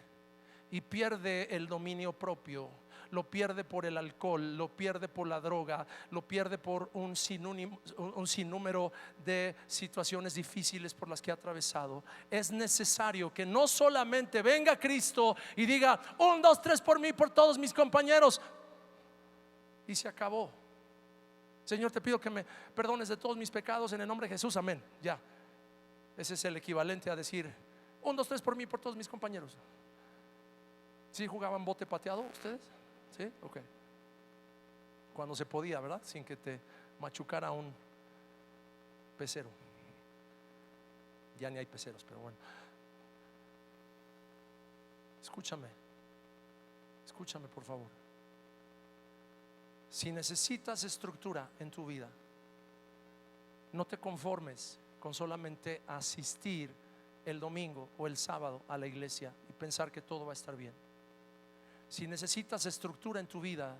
y pierde el dominio propio, lo pierde por el alcohol, lo pierde por la droga, lo pierde por un sinnúmero de situaciones difíciles por las que ha atravesado, es necesario que no solamente venga Cristo y diga 1, 2, 3 por mí, por todos mis compañeros, y se acabó. Señor, te pido que me perdones de todos mis pecados en el nombre de Jesús, amén. Ya, ese es el equivalente a decir 1, 2, 3 por mí, por todos mis compañeros. ¿Sí jugaban bote pateado ustedes? ¿Sí? Ok. Cuando se podía, ¿verdad? Sin que te machucara un pecero. Ya ni hay peceros, pero bueno. Escúchame por favor. Si necesitas estructura en tu vida, no te conformes con solamente asistir el domingo o el sábado a la iglesia y pensar que todo va a estar bien. Si necesitas estructura en tu vida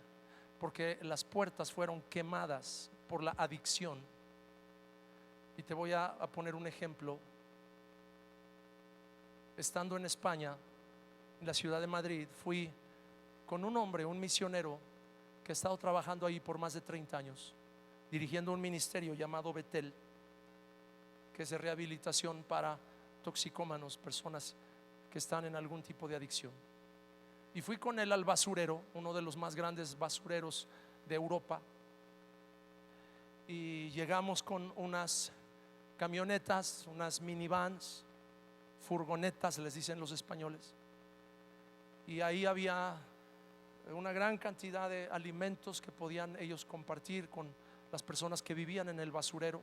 porque las puertas fueron quemadas por la adicción, y te voy a poner un ejemplo. Estando en España, en la ciudad de Madrid, fui con un hombre, un misionero que ha estado trabajando ahí por más de 30 años, dirigiendo un ministerio llamado Betel, que es de rehabilitación para toxicómanos, personas que están en algún tipo de adicción. Y fui con él al basurero, uno de los más grandes basureros de Europa, y llegamos con unas camionetas, unas minivans, furgonetas les dicen los españoles, y ahí había una gran cantidad de alimentos que podían ellos compartir con las personas que vivían en el basurero: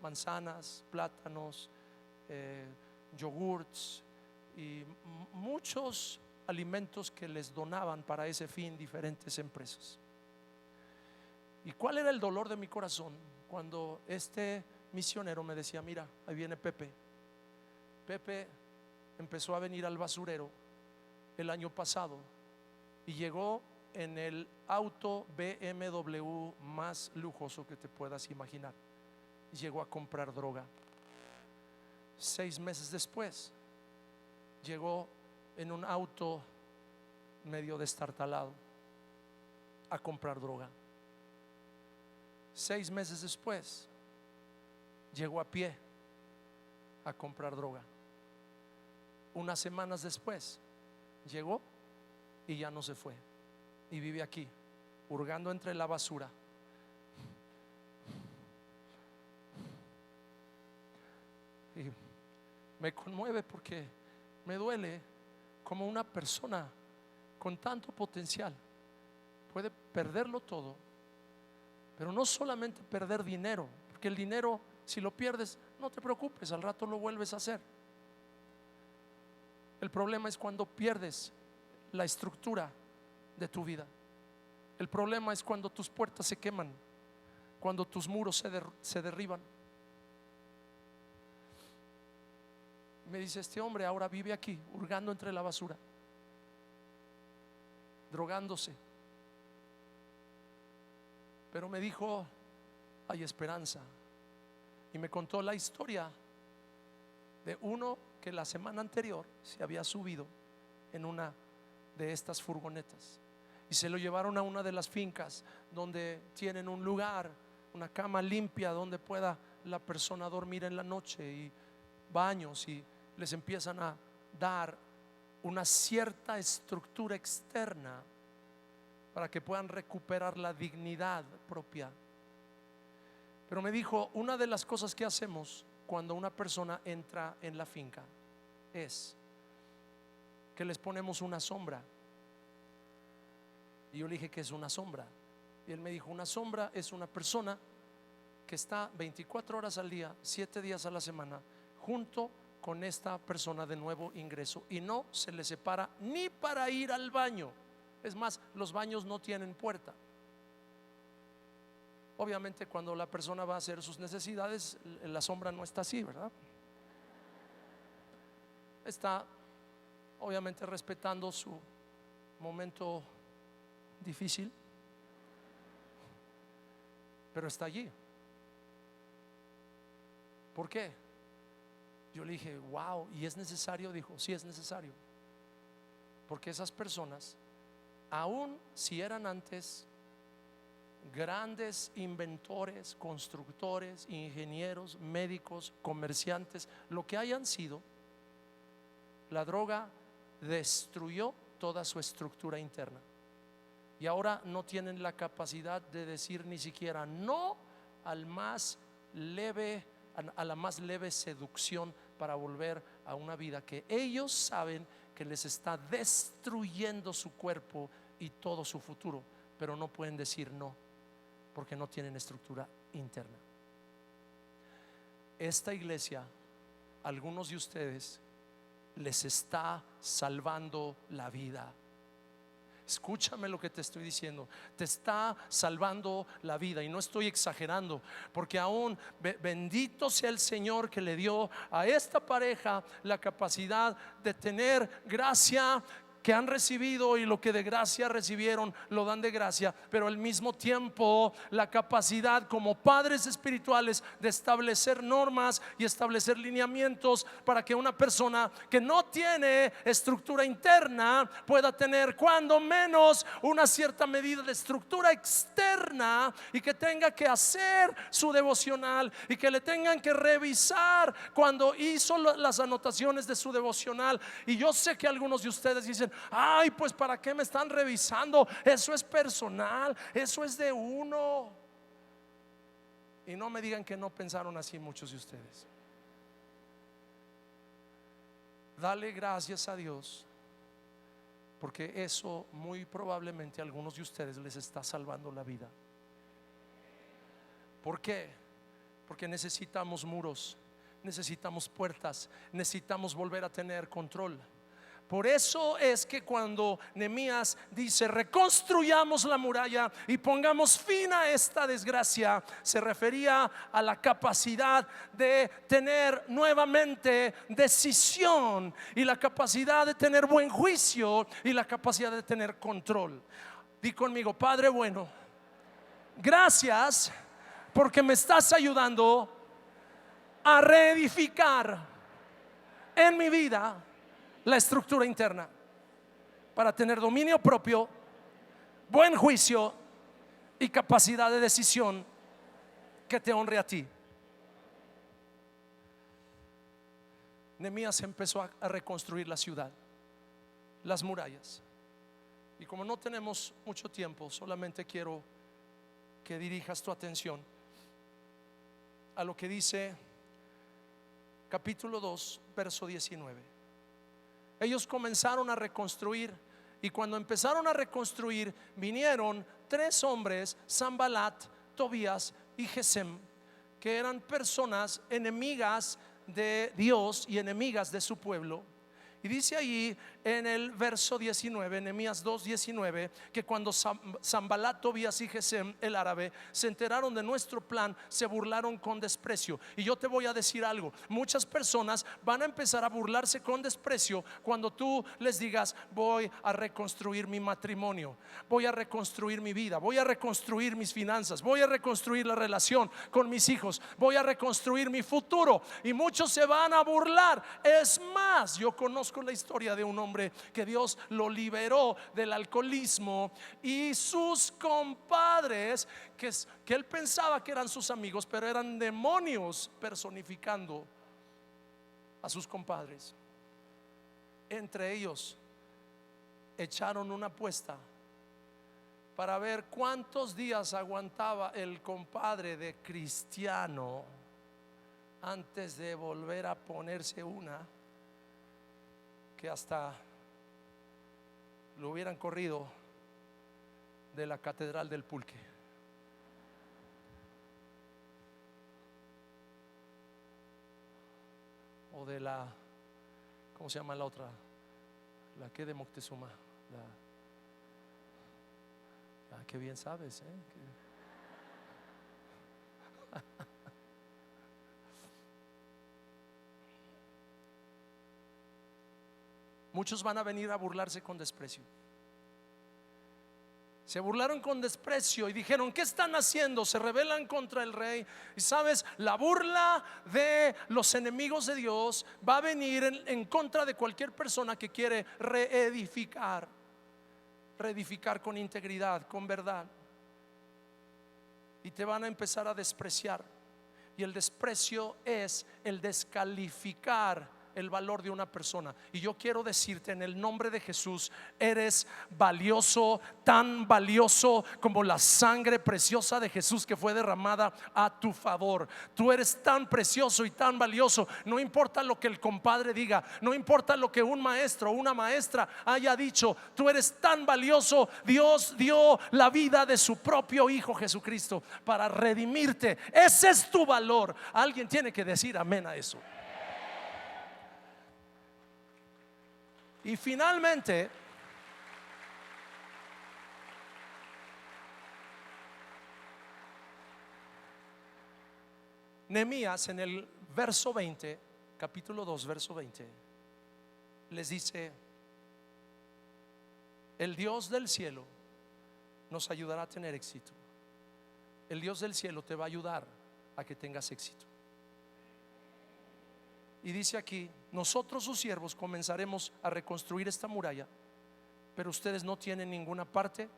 manzanas, plátanos, yogurts y muchos alimentos que les donaban para ese fin diferentes empresas. ¿Y cuál era el dolor de mi corazón cuando este misionero me decía: mira, ahí viene Pepe? Pepe empezó a venir al basurero el año pasado y llegó en el auto BMW más lujoso que te puedas imaginar. Llegó a comprar droga. 6 meses después llegó en un auto medio destartalado a comprar droga. 6 meses después llegó a pie a comprar droga. Unas semanas después llegó y ya no se fue, y vive aquí hurgando entre la basura. Y me conmueve porque me duele como una persona con tanto potencial puede perderlo todo. Pero no solamente perder dinero, porque el dinero, si lo pierdes, no te preocupes, al rato lo vuelves a hacer. El problema es cuando pierdes la estructura de tu vida. El problema es cuando tus puertas se queman, cuando tus muros se derriban. Me dice: este hombre ahora vive aquí, hurgando entre la basura, drogándose. Pero me dijo: hay esperanza. Y me contó la historia de uno que la semana anterior se había subido en una de estas furgonetas y se lo llevaron a una de las fincas donde tienen un lugar, una cama limpia donde pueda la persona dormir en la noche, y baños, y les empiezan a dar una cierta estructura externa para que puedan recuperar la dignidad propia. Pero me dijo: una de las cosas que hacemos cuando una persona entra en la finca es que les ponemos una sombra. Y yo le dije: ¿qué es una sombra? Y él me dijo: una sombra es una persona que está 24 horas al día, 7 días a la semana, junto con esta persona de nuevo ingreso, y no se le separa ni para ir al baño. Es más, los baños no tienen puerta. Obviamente cuando la persona va a hacer sus necesidades, la sombra no está así, ¿verdad? Está obviamente respetando su momento difícil, pero está allí. ¿Por qué? Yo le dije, wow, ¿y es necesario? Dijo, sí es necesario. Porque esas personas, aun si eran antes grandes inventores, constructores, ingenieros, médicos, comerciantes, lo que hayan sido, la droga destruyó toda su estructura interna. Y ahora no tienen la capacidad de decir ni siquiera no al más leve, a la más leve seducción para volver a una vida que ellos saben que les está destruyendo su cuerpo y todo su futuro, pero no pueden decir no porque no tienen estructura interna. Esta iglesia, algunos de ustedes, les está salvando la vida. Escúchame lo que te estoy diciendo, te está salvando la vida, y no estoy exagerando, porque aún bendito sea el Señor que le dio a esta pareja la capacidad de tener gracia que han recibido, y lo que de gracia recibieron lo dan de gracia, pero al mismo tiempo la capacidad como padres espirituales de establecer normas y establecer lineamientos para que una persona que no tiene estructura interna pueda tener cuando menos una cierta medida de estructura externa, y que tenga que hacer su devocional y que le tengan que revisar cuando hizo las anotaciones de su devocional. Y yo sé que algunos de ustedes dicen, ay, pues ¿para qué me están revisando? Eso es personal, eso es de uno. Y no me digan que no pensaron así muchos de ustedes. Dale gracias a Dios, porque eso muy probablemente a algunos de ustedes les está salvando la vida. ¿Por qué? Porque necesitamos muros, necesitamos puertas, necesitamos volver a tener control. Por eso es que cuando Nehemías dice reconstruyamos la muralla y pongamos fin a esta desgracia, se refería a la capacidad de tener nuevamente decisión, y la capacidad de tener buen juicio, y la capacidad de tener control. Di conmigo, Padre bueno, gracias porque me estás ayudando a reedificar en mi vida la estructura interna para tener dominio propio, buen juicio y capacidad de decisión que te honre a ti. Nehemías empezó a reconstruir la ciudad, las murallas. Y como no tenemos mucho tiempo, solamente quiero que dirijas tu atención a lo que dice capítulo 2, verso 19. Ellos comenzaron a reconstruir, y cuando empezaron a reconstruir vinieron 3 hombres, Sanbalat, Tobías y Gesem, que eran personas enemigas de Dios y enemigas de su pueblo. Y dice allí en el verso 19, Nehemías 2:19, que cuando Sanbalat, Tobías y Gesem, el árabe, se enteraron de nuestro plan, se burlaron con desprecio. Y yo te voy a decir algo: muchas personas van a empezar a burlarse con desprecio cuando tú les digas voy a reconstruir mi matrimonio, voy a reconstruir mi vida, voy a reconstruir mis finanzas, voy a reconstruir la relación con mis hijos, voy a reconstruir mi futuro. Y muchos se van a burlar. Es más, yo conozco la historia de un hombre que Dios lo liberó del alcoholismo, y sus compadres, que él pensaba que eran sus amigos, pero eran demonios personificando a sus compadres. Entre ellos echaron una apuesta para ver cuántos días aguantaba el compadre de cristiano antes de volver a ponerse una que hasta lo hubieran corrido de la catedral del Pulque. O de la, ¿cómo se llama la otra? La que de Moctezuma. Qué bien sabes, Muchos van a venir a burlarse con desprecio. Se burlaron con desprecio y dijeron: ¿qué están haciendo? Se rebelan contra el rey. Y sabes, la burla de los enemigos de Dios va a venir en contra de cualquier persona que quiere reedificar con integridad, con verdad. Y te van a empezar a despreciar. Y el desprecio es el descalificar el valor de una persona. Y yo quiero decirte en el nombre de Jesús: eres valioso, tan valioso como la sangre preciosa de Jesús que fue derramada a tu favor. Tú eres tan precioso y tan valioso. No importa lo que el compadre diga, no importa lo que un maestro o una maestra haya dicho, tú eres tan valioso. Dios dio la vida de su propio Hijo Jesucristo para redimirte. Ese es tu valor. Alguien tiene que decir amén a eso. Y finalmente, Nehemías en el verso 20, capítulo 2, verso 20, les dice: el Dios del cielo nos ayudará a tener éxito. El Dios del cielo te va a ayudar a que tengas éxito. Y dice aquí: nosotros sus siervos comenzaremos a reconstruir esta muralla, pero ustedes no tienen ninguna parte,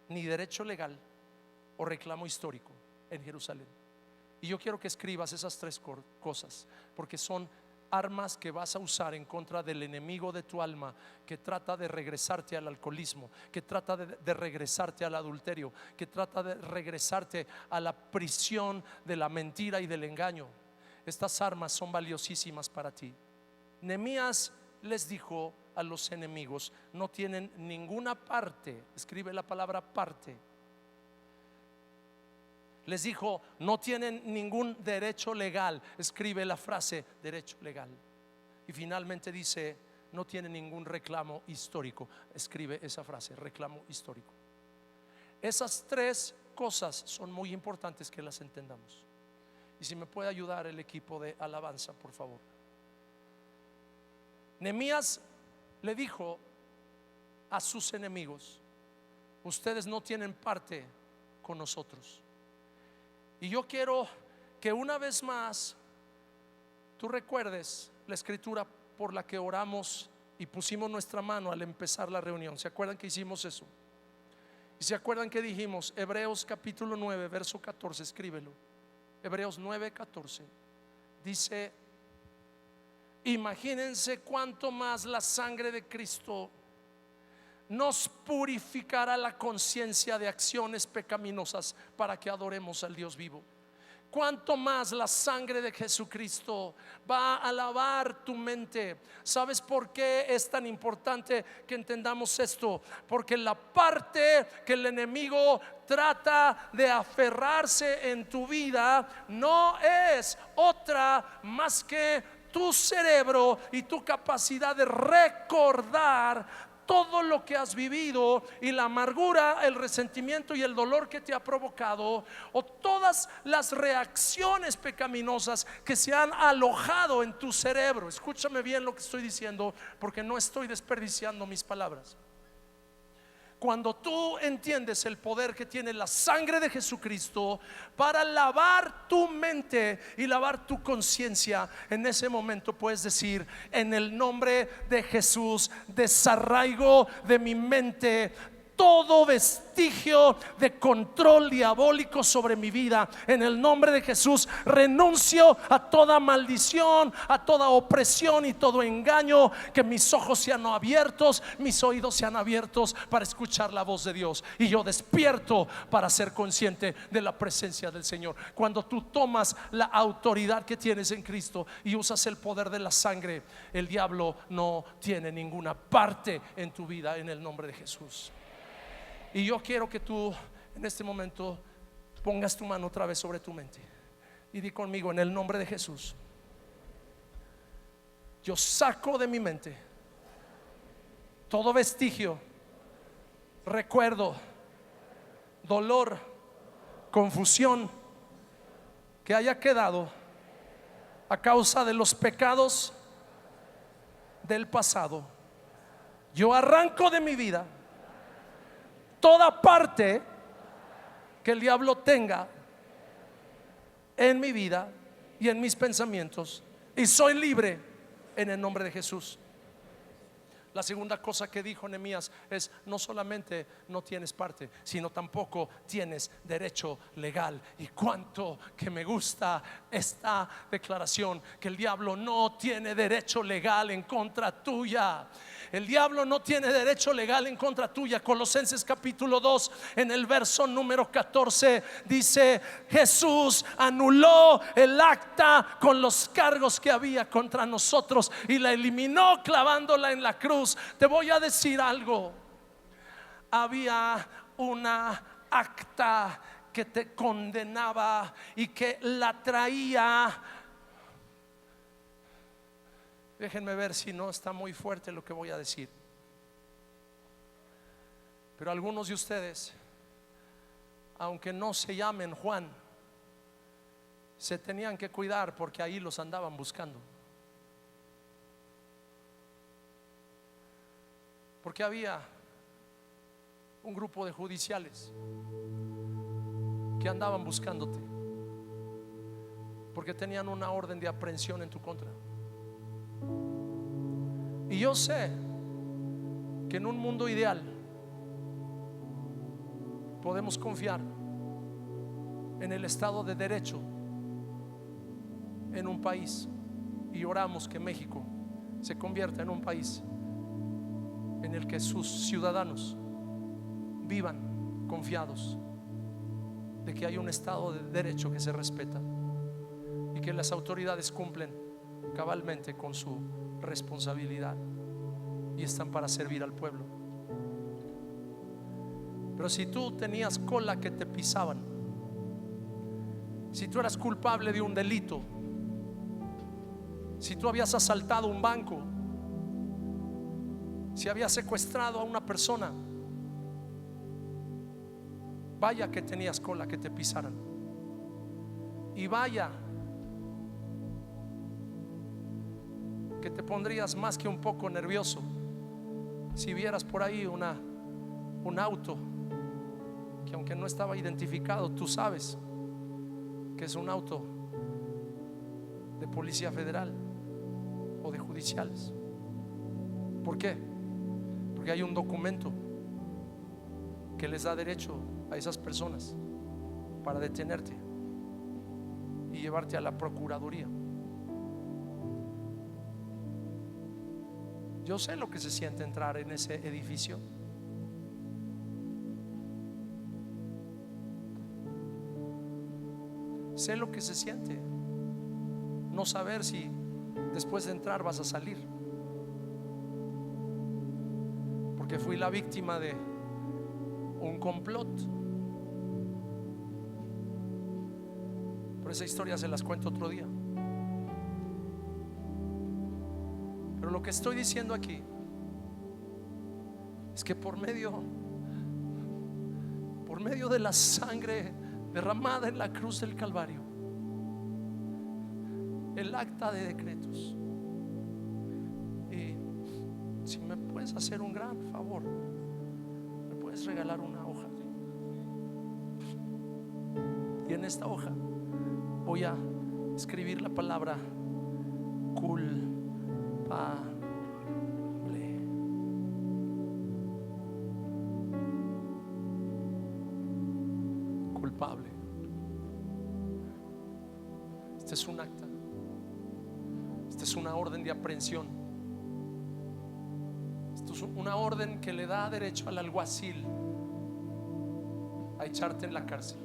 ni derecho legal o reclamo histórico en Jerusalén. Y yo quiero que escribas esas tres cosas, porque son armas que vas a usar en contra del enemigo de tu alma, que trata de regresarte al alcoholismo, que trata de regresarte al adulterio, que trata de regresarte a la prisión de la mentira y del engaño. Estas armas son valiosísimas para ti. Nehemías les dijo a los enemigos: no tienen ninguna parte. Escribe la palabra parte. Les dijo: no tienen ningún derecho legal. Escribe la frase derecho legal. Y finalmente dice: no tienen ningún reclamo histórico. Escribe esa frase, reclamo histórico. Esas tres cosas son muy importantes que las entendamos. Y si me puede ayudar el equipo de alabanza, por favor. Nehemías le dijo a sus enemigos: ustedes no tienen parte con nosotros. Y yo quiero que una vez más tú recuerdes la escritura por la que oramos y pusimos nuestra mano al empezar la reunión. ¿Se acuerdan que hicimos eso? Y se acuerdan que dijimos Hebreos capítulo 9 verso 14, escríbelo. Hebreos 9:14 dice: imagínense cuánto más la sangre de Cristo nos purificará la conciencia de acciones pecaminosas para que adoremos al Dios vivo. Cuánto más la sangre de Jesucristo va a lavar tu mente. ¿Sabes por qué es tan importante que entendamos esto? Porque la parte que el enemigo trata de aferrarse en tu vida no es otra más que tu cerebro y tu capacidad de recordar todo lo que has vivido y la amargura, el resentimiento y el dolor que te ha provocado, o todas las reacciones pecaminosas que se han alojado en tu cerebro. Escúchame bien lo que estoy diciendo, porque no estoy desperdiciando mis palabras. Cuando tú entiendes el poder que tiene la sangre de Jesucristo para lavar tu mente y lavar tu conciencia, en ese momento puedes decir: en el nombre de Jesús desarraigo de mi mente todo vestigio de control diabólico sobre mi vida. En el nombre de Jesús renuncio a toda maldición, a toda opresión y todo engaño. Que mis ojos sean abiertos, mis oídos sean abiertos para escuchar la voz de Dios, y yo despierto para ser consciente de la presencia del Señor. Cuando tú tomas la autoridad que tienes en Cristo y usas el poder de la sangre, el diablo no tiene ninguna parte en tu vida, en el nombre de Jesús. Y yo quiero que tú en este momento pongas tu mano otra vez sobre tu mente y di conmigo: en el nombre de Jesús, yo saco de mi mente todo vestigio, recuerdo, dolor, confusión, que haya quedado a causa de los pecados del pasado, yo arranco de mi vida toda parte que el diablo tenga en mi vida y en mis pensamientos, y soy libre en el nombre de Jesús. La segunda cosa que dijo Nehemías es: no solamente no tienes parte, sino tampoco tienes derecho legal. Y cuánto que me gusta esta declaración, que el diablo no tiene derecho legal en contra tuya. El diablo no tiene derecho legal en contra tuya. Colosenses capítulo 2, en el verso número 14 dice: Jesús anuló el acta con los cargos que había contra nosotros y la eliminó clavándola en la cruz. Te voy a decir algo: había una acta que te condenaba y que la traía. Déjenme ver si no está muy fuerte lo que voy a decir, pero algunos de ustedes, aunque no se llamen Juan, se tenían que cuidar porque ahí los andaban buscando. Porque había un grupo de judiciales que andaban buscándote porque tenían una orden de aprehensión en tu contra. Y yo sé que en un mundo ideal podemos confiar en el Estado de Derecho en un país, y oramos que México se convierta en un país en el que sus ciudadanos vivan confiados de que hay un Estado de Derecho que se respeta y que las autoridades cumplen cabalmente con su responsabilidad y están para servir al pueblo. Pero si tú tenías cola que te pisaban, si tú eras culpable de un delito, si tú habías asaltado un banco, si habías secuestrado a una persona, vaya que tenías cola que te pisaran. Y vaya que te pondrías más que un poco nervioso si vieras por ahí un auto que, aunque no estaba identificado, tú sabes que es un auto de policía federal o de judiciales. ¿Por qué? Porque hay un documento que les da derecho a esas personas para detenerte y llevarte a la procuraduría. Yo sé lo que se siente entrar en ese edificio. Sé lo que se siente no saber si después de entrar vas a salir, porque fui la víctima de un complot. Pero esa historia se las cuento otro día. Pero lo que estoy diciendo aquí es que por medio de la sangre derramada en la cruz del Calvario, el acta de decretos, y si me puedes hacer un gran favor, me puedes regalar una hoja, y en esta hoja voy a escribir la palabra culpable. Culpable. Este es un acta. Esta es una orden de aprehensión. Esto es una orden que le da derecho al alguacil a echarte en la cárcel.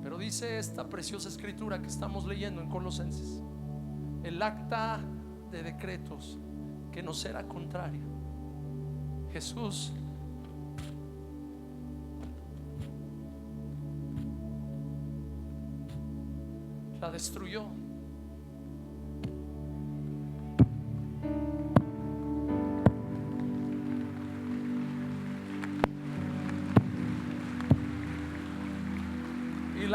Pero dice esta preciosa escritura que estamos leyendo en Colosenses: el acta de decretos que nos era contraria, Jesús la destruyó.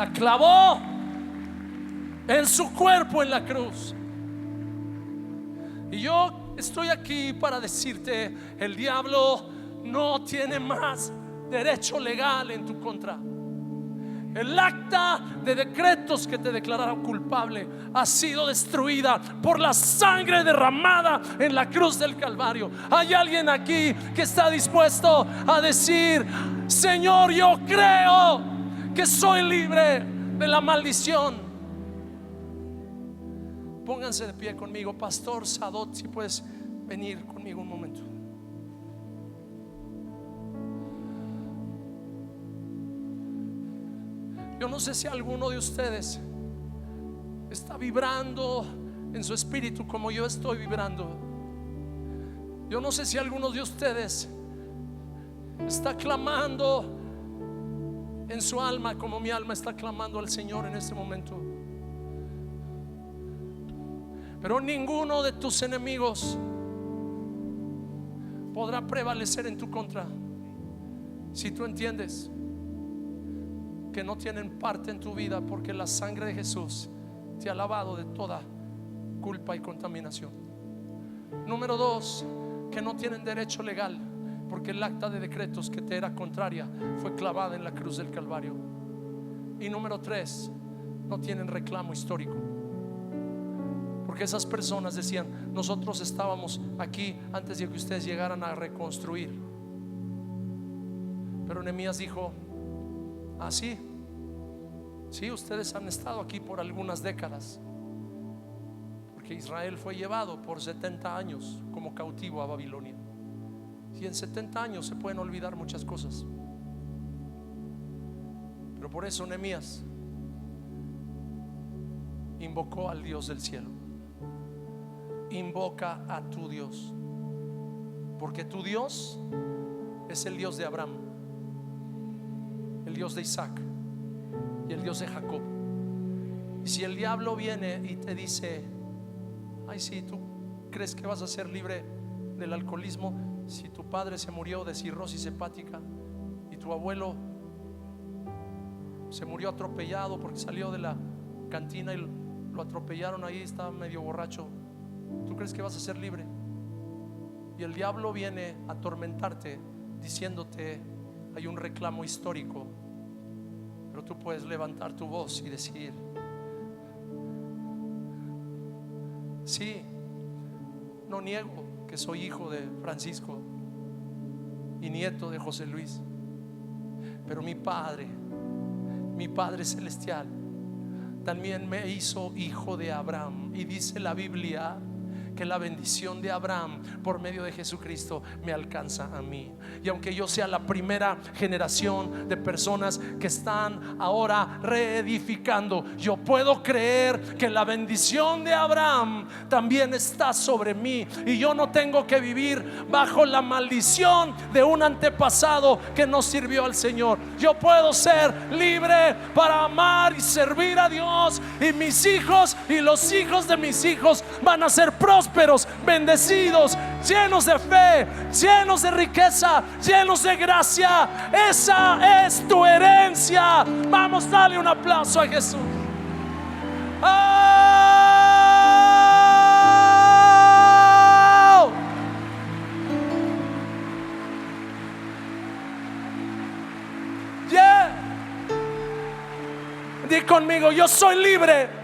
la clavó en su cuerpo en la cruz. Y yo estoy aquí para decirte: el diablo no tiene más derecho legal en tu contra. El acta de decretos que te declarara culpable ha sido destruida por la sangre derramada en la cruz del Calvario. Hay alguien aquí que está dispuesto a decir: Señor, yo creo que soy libre de la maldición. Pónganse de pie conmigo. Pastor Sadot, si puedes venir conmigo un momento. Yo no sé si alguno de ustedes está vibrando en su espíritu como yo estoy vibrando. Yo no sé si alguno de ustedes está clamando en su alma como mi alma está clamando al Señor en este momento. Pero ninguno de tus enemigos podrá prevalecer en tu contra si tú entiendes que no tienen parte en tu vida, porque la sangre de Jesús te ha lavado de toda culpa y contaminación. Número 2, que no tienen derecho legal, porque el acta de decretos que te era contraria fue clavada en la cruz del Calvario. Y número 3, no tienen reclamo histórico, porque esas personas decían: nosotros estábamos aquí antes de que ustedes llegaran a reconstruir. Pero Nehemías dijo: sí, ustedes han estado aquí por algunas décadas, porque Israel fue llevado por 70 años como cautivo a Babilonia. Y en 70 años se pueden olvidar muchas cosas. Pero por eso Nehemías invocó al Dios del cielo. Invoca a tu Dios, porque tu Dios es el Dios de Abraham, el Dios de Isaac y el Dios de Jacob. Y si el diablo viene y te dice: ay, sí, tú crees que vas a ser libre del alcoholismo, si tu padre se murió de cirrosis hepática y tu abuelo se murió atropellado porque salió de la cantina y lo atropellaron ahí, estaba medio borracho, ¿tú crees que vas a ser libre? Y el diablo viene a atormentarte diciéndote: hay un reclamo histórico. Pero tú puedes levantar tu voz y decir: sí, no niego que soy hijo de Francisco y nieto de José Luis, pero mi Padre celestial también me hizo hijo de Abraham. Y dice la Biblia que la bendición de Abraham por medio de Jesucristo me alcanza a mí. Y aunque yo sea la primera generación de personas que están ahora reedificando, yo puedo creer que la bendición de Abraham también está sobre mí, y yo no tengo que vivir bajo la maldición de un antepasado que no sirvió al Señor. Yo puedo ser libre para amar y servir a Dios, y mis hijos y los hijos de mis hijos van a ser prósperos, bendecidos, llenos de fe, llenos de riqueza, llenos de gracia. Esa es tu herencia. Vamos, dale un aplauso a Jesús. ¡Oh! Yeah. Di conmigo: yo soy libre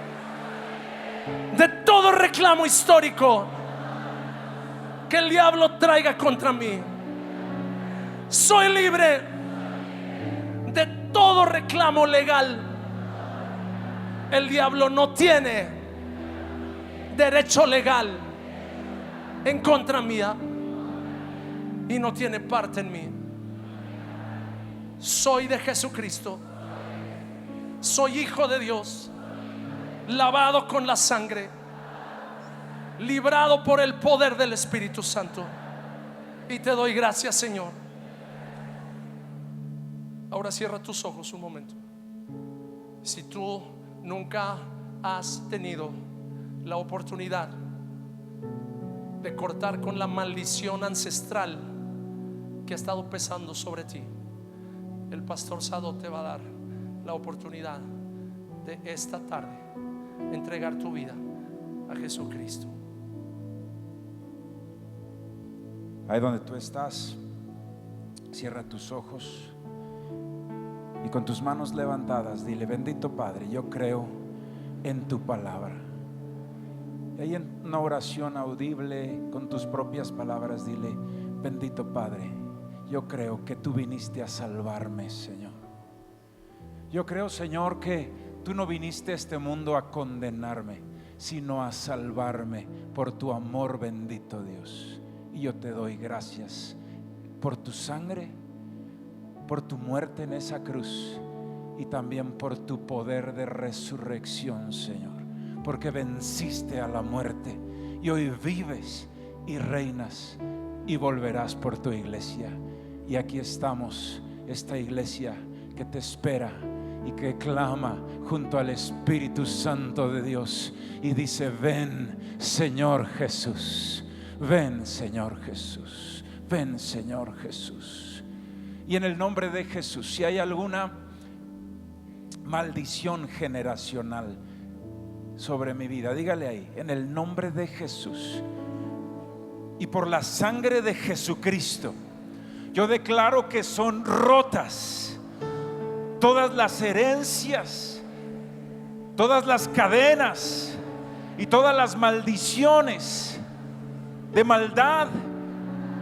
de todo reclamo histórico que el diablo traiga contra mí. Soy libre de todo reclamo legal. El diablo no tiene derecho legal en contra mía y no tiene parte en mí. Soy de Jesucristo, soy hijo de Dios, lavado con la sangre, librado por el poder del Espíritu Santo. Y te doy gracias, Señor. Ahora cierra tus ojos un momento. Si tú nunca has tenido la oportunidad de cortar con la maldición ancestral que ha estado pesando sobre ti, el pastor Sado te va a dar la oportunidad corresponde esta tarde entregar tu vida a Jesucristo. Ahí donde tú estás, cierra tus ojos y con tus manos levantadas dile: bendito Padre, yo creo en tu palabra. Y ahí en una oración audible con tus propias palabras dile: bendito Padre, yo creo que tú viniste a salvarme, Señor. Yo creo, Señor, que tú no viniste a este mundo a condenarme, sino a salvarme por tu amor, bendito Dios. Y yo te doy gracias por tu sangre, por tu muerte en esa cruz y también por tu poder de resurrección, Señor, porque venciste a la muerte y hoy vives y reinas y volverás por tu iglesia. Y aquí estamos, esta iglesia que te espera y que clama junto al Espíritu Santo de Dios y dice: ven, Señor Jesús, ven, Señor Jesús, ven, Señor Jesús. Y en el nombre de Jesús, si hay alguna maldición generacional sobre mi vida, dígale ahí: en el nombre de Jesús y por la sangre de Jesucristo, yo declaro que son rotas todas las herencias, todas las cadenas y todas las maldiciones de maldad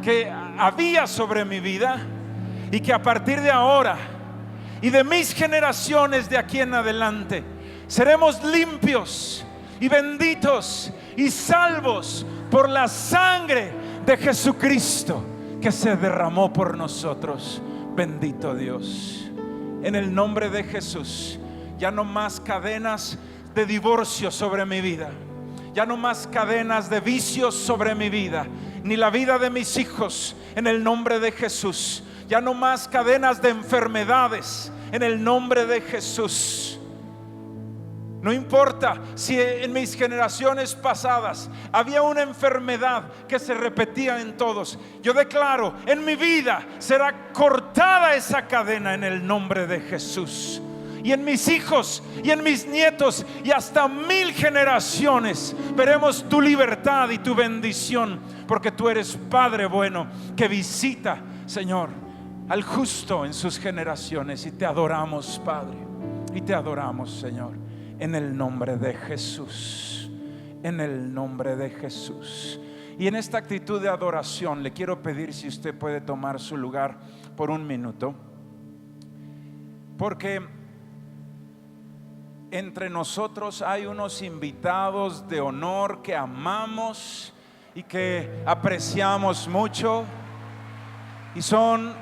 que había sobre mi vida, y que a partir de ahora y de mis generaciones de aquí en adelante seremos limpios y benditos y salvos por la sangre de Jesucristo que se derramó por nosotros. Bendito Dios. En el nombre de Jesús, ya no más cadenas de divorcio sobre mi vida, ya no más cadenas de vicios sobre mi vida, ni la vida de mis hijos. En el nombre de Jesús, ya no más cadenas de enfermedades. En el nombre de Jesús. No importa si en mis generaciones pasadas había una enfermedad que se repetía en todos, yo declaro: en mi vida será cortada esa cadena en el nombre de Jesús. Y en mis hijos y en mis nietos y hasta 1000 generaciones veremos tu libertad y tu bendición, porque tú eres Padre bueno que visita, Señor, al justo en sus generaciones. Y te adoramos, Padre, y te adoramos, Señor, en el nombre de Jesús, en el nombre de Jesús. Y en esta actitud de adoración le quiero pedir si usted puede tomar su lugar por un minuto, porque entre nosotros hay unos invitados de honor que amamos y que apreciamos mucho, y son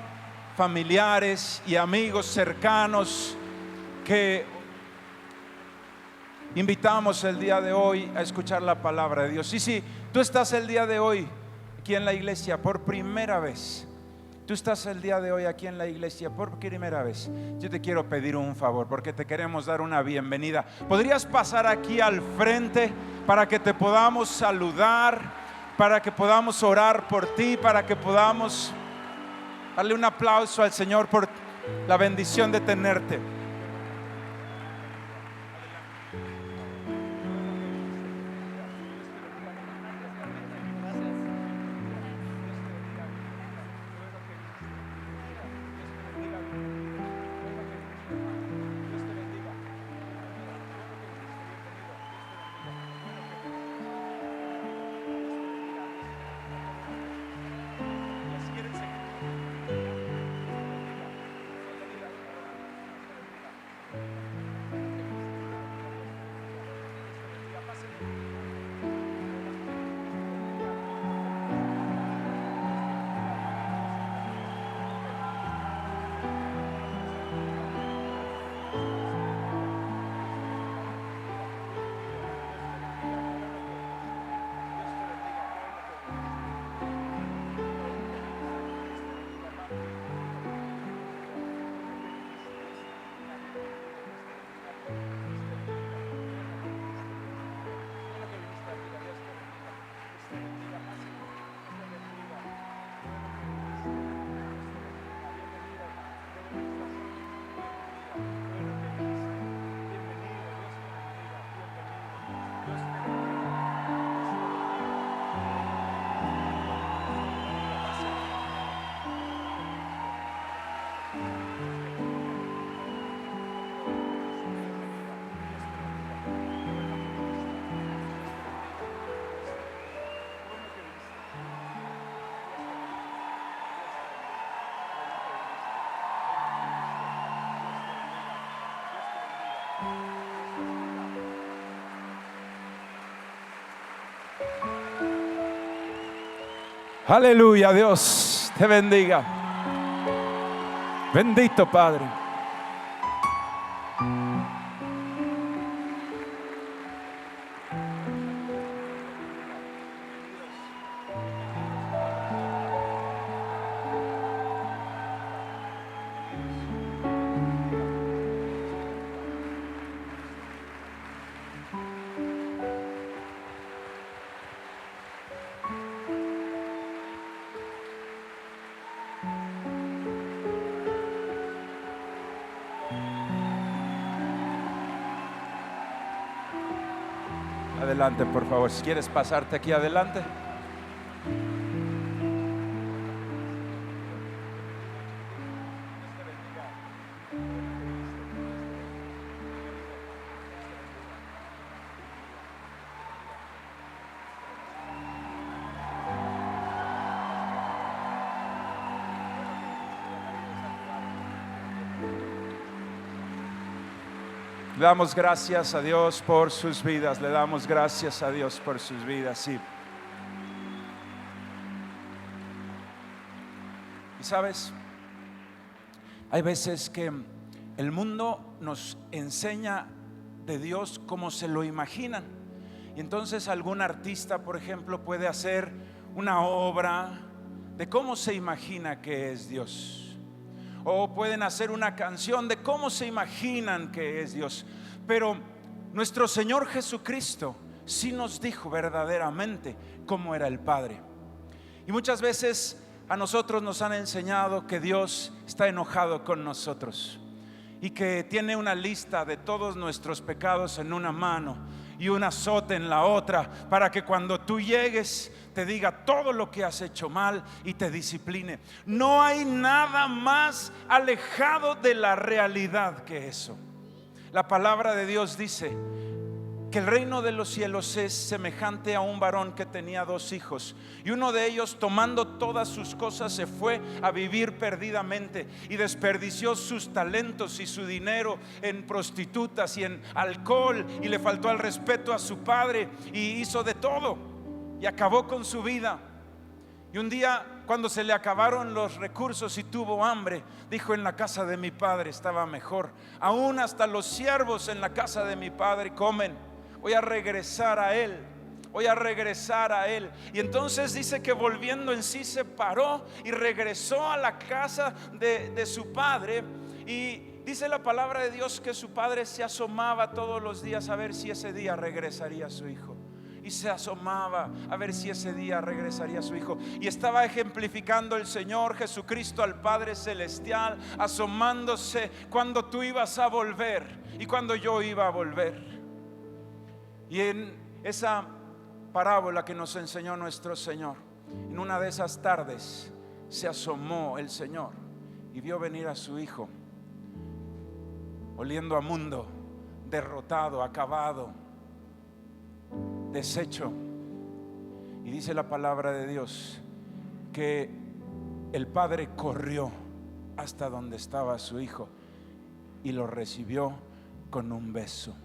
familiares y amigos cercanos que invitamos el día de hoy a escuchar la palabra de Dios. Y si tú estás el día de hoy aquí en la iglesia por primera vez, tú estás el día de hoy aquí en la iglesia por primera vez, yo te quiero pedir un favor, porque te queremos dar una bienvenida. ¿Podrías pasar aquí al frente para que te podamos saludar, para que podamos orar por ti, para que podamos darle un aplauso al Señor por la bendición de tenerte? Aleluya, Dios te bendiga. Bendito Padre. Adelante, por favor, si quieres pasarte aquí adelante. Le damos gracias a Dios por sus vidas. Le damos gracias a Dios por sus vidas. Sí. Y sabes, hay veces que el mundo nos enseña de Dios como se lo imaginan. Y entonces algún artista, por ejemplo, puede hacer una obra de cómo se imagina que es Dios. O pueden hacer una canción de cómo se imaginan que es Dios. Pero nuestro Señor Jesucristo sí nos dijo verdaderamente cómo era el Padre. Y muchas veces a nosotros nos han enseñado que Dios está enojado con nosotros y que tiene una lista de todos nuestros pecados en una mano y un azote en la otra, para que cuando tú llegues te diga todo lo que has hecho mal y te discipline. No hay nada más alejado de la realidad que eso. La palabra de Dios dice que el reino de los cielos es semejante a un varón que tenía 2 hijos, y uno de ellos, tomando todas sus cosas, se fue a vivir perdidamente y desperdició sus talentos y su dinero en prostitutas y en alcohol, y le faltó al respeto a su padre y hizo de todo y acabó con su vida. Y un día, cuando se le acabaron los recursos y tuvo hambre, dijo: en la casa de mi padre estaba mejor, aún hasta los siervos en la casa de mi padre comen. Voy a regresar a él, voy a regresar a él. Y entonces dice que volviendo en sí se paró y regresó a la casa de su padre. Y dice la palabra de Dios que su padre se asomaba todos los días a ver si ese día regresaría su hijo. Y se asomaba a ver si ese día regresaría su hijo. Y estaba ejemplificando el Señor Jesucristo al Padre Celestial, asomándose cuando tú ibas a volver y cuando yo iba a volver. Y en esa parábola que nos enseñó nuestro Señor, en una de esas tardes se asomó el Señor y vio venir a su hijo oliendo a mundo, derrotado, acabado, deshecho. Y dice la palabra de Dios que el padre corrió hasta donde estaba su hijo y lo recibió con un beso.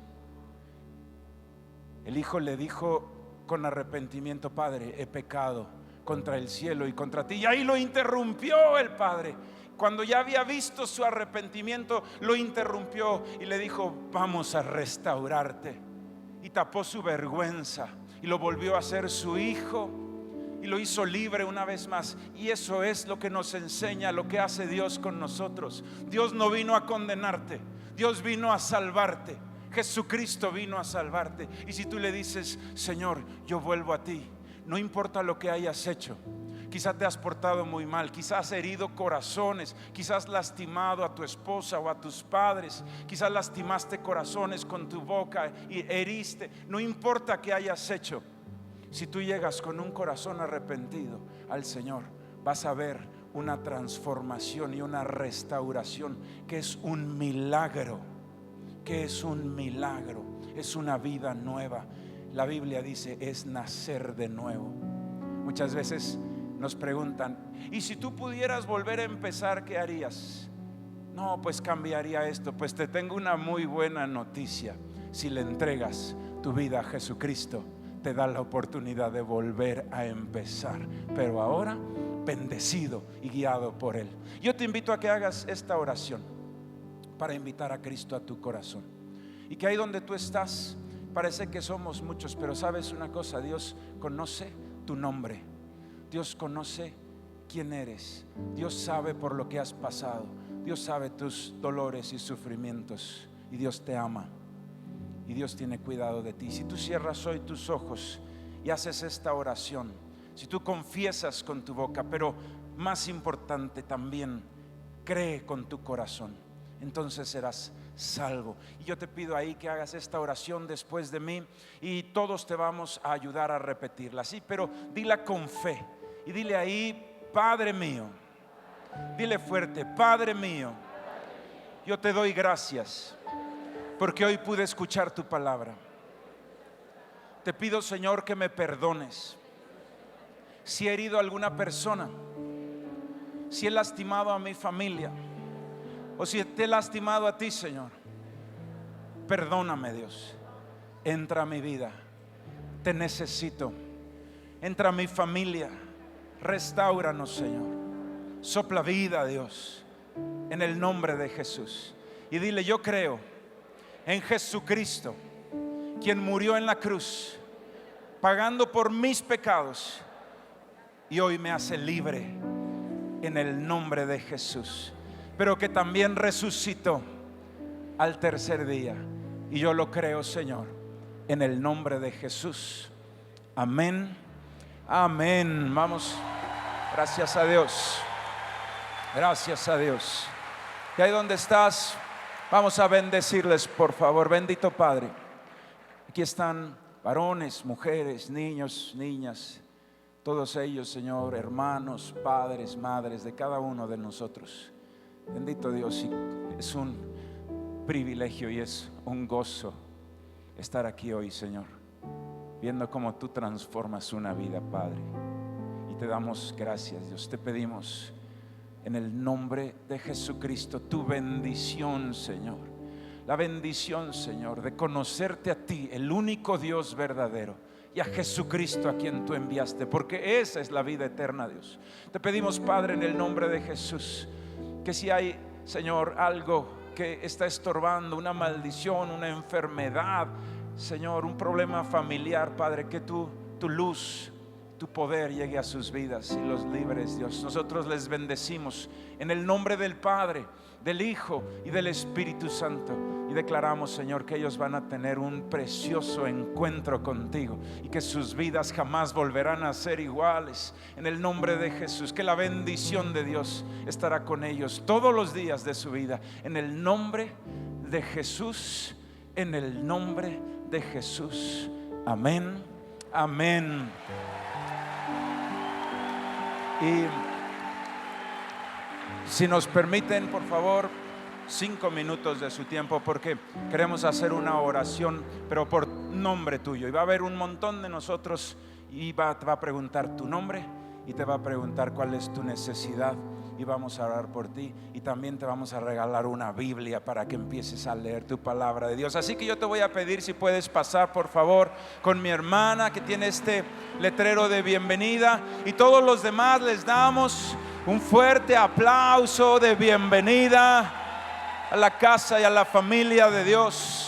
El hijo le dijo con arrepentimiento: Padre, he pecado contra el cielo y contra ti. Y ahí lo interrumpió el padre. Cuando ya había visto su arrepentimiento, lo interrumpió y le dijo: vamos a restaurarte. Y tapó su vergüenza y lo volvió a hacer su hijo y lo hizo libre una vez más. Y eso es lo que nos enseña, lo que hace Dios con nosotros. Dios no vino a condenarte, Dios vino a salvarte. Jesucristo vino a salvarte. Y si tú le dices: Señor, yo vuelvo a ti, no importa lo que hayas hecho. Quizás te has portado muy mal, quizás has herido corazones, quizás has lastimado a tu esposa o a tus padres, quizás lastimaste corazones con tu boca y heriste. No importa qué hayas hecho, si tú llegas con un corazón arrepentido al Señor, vas a ver una transformación y una restauración que es un milagro. Que es un milagro, es una vida nueva. La Biblia dice: es nacer de nuevo. Muchas veces nos preguntan: ¿y si tú pudieras volver a empezar, qué harías? No, pues cambiaría esto. Pues te tengo una muy buena noticia: si le entregas tu vida a Jesucristo, te da la oportunidad de volver a empezar, pero ahora bendecido y guiado por Él. Yo te invito a que hagas esta oración para invitar a Cristo a tu corazón, y que ahí donde tú estás, parece que somos muchos, pero sabes una cosa: Dios conoce tu nombre, Dios conoce quién eres, Dios sabe por lo que has pasado, Dios sabe tus dolores y sufrimientos, y Dios te ama y Dios tiene cuidado de ti. Si tú cierras hoy tus ojos y haces esta oración, si tú confiesas con tu boca, pero más importante también cree con tu corazón, entonces serás salvo. Y yo te pido ahí que hagas esta oración después de mí, y todos te vamos a ayudar a repetirla, sí, pero dila con fe y dile ahí: Padre mío. Dile fuerte: Padre mío, yo te doy gracias porque hoy pude escuchar tu palabra. Te pido, Señor, que me perdones si he herido a alguna persona, si he lastimado a mi familia, o si te he lastimado a ti, Señor. Perdóname, Dios. Entra a mi vida, te necesito. Entra a mi familia, restáuranos, Señor. Sopla vida, Dios, en el nombre de Jesús. Y dile: yo creo en Jesucristo, quien murió en la cruz, pagando por mis pecados, y hoy me hace libre en el nombre de Jesús, pero que también resucitó al tercer día. Y yo lo creo, Señor, en el nombre de Jesús. Amén. Amén. Vamos. Gracias a Dios. Gracias a Dios. Y ahí donde estás, vamos a bendecirles, por favor. Bendito Padre, aquí están varones, mujeres, niños, niñas, todos ellos, Señor, hermanos, padres, madres de cada uno de nosotros. Bendito Dios, y es un privilegio y es un gozo estar aquí hoy, Señor, viendo cómo tú transformas una vida, Padre. Y te damos gracias, Dios. Te pedimos en el nombre de Jesucristo tu bendición, Señor. La bendición, Señor, de conocerte a ti, el único Dios verdadero, y a Jesucristo a quien tú enviaste, porque esa es la vida eterna, Dios. Te pedimos, Padre, en el nombre de Jesús, que si hay, Señor, algo que está estorbando, una maldición, una enfermedad, Señor, un problema familiar, Padre, que tu luz, tu poder llegue a sus vidas y los libres, Dios. Nosotros les bendecimos en el nombre del Padre, del Hijo y del Espíritu Santo, y declaramos, Señor, que ellos van a tener un precioso encuentro contigo y que sus vidas jamás volverán a ser iguales, en el nombre de Jesús. Que la bendición de Dios estará con ellos todos los días de su vida, en el nombre de Jesús, en el nombre de Jesús. Amén, amén. Y si nos permiten, por favor, 5 minutos de su tiempo, porque queremos hacer una oración, pero por nombre tuyo. Y va a haber un montón de nosotros, y te va a preguntar tu nombre y te va a preguntar cuál es tu necesidad, y vamos a orar por ti. Y también te vamos a regalar una Biblia para que empieces a leer tu palabra de Dios. Así que yo te voy a pedir si puedes pasar, por favor, con mi hermana que tiene este letrero de bienvenida, y todos los demás les damos un fuerte aplauso de bienvenida a la casa y a la familia de Dios.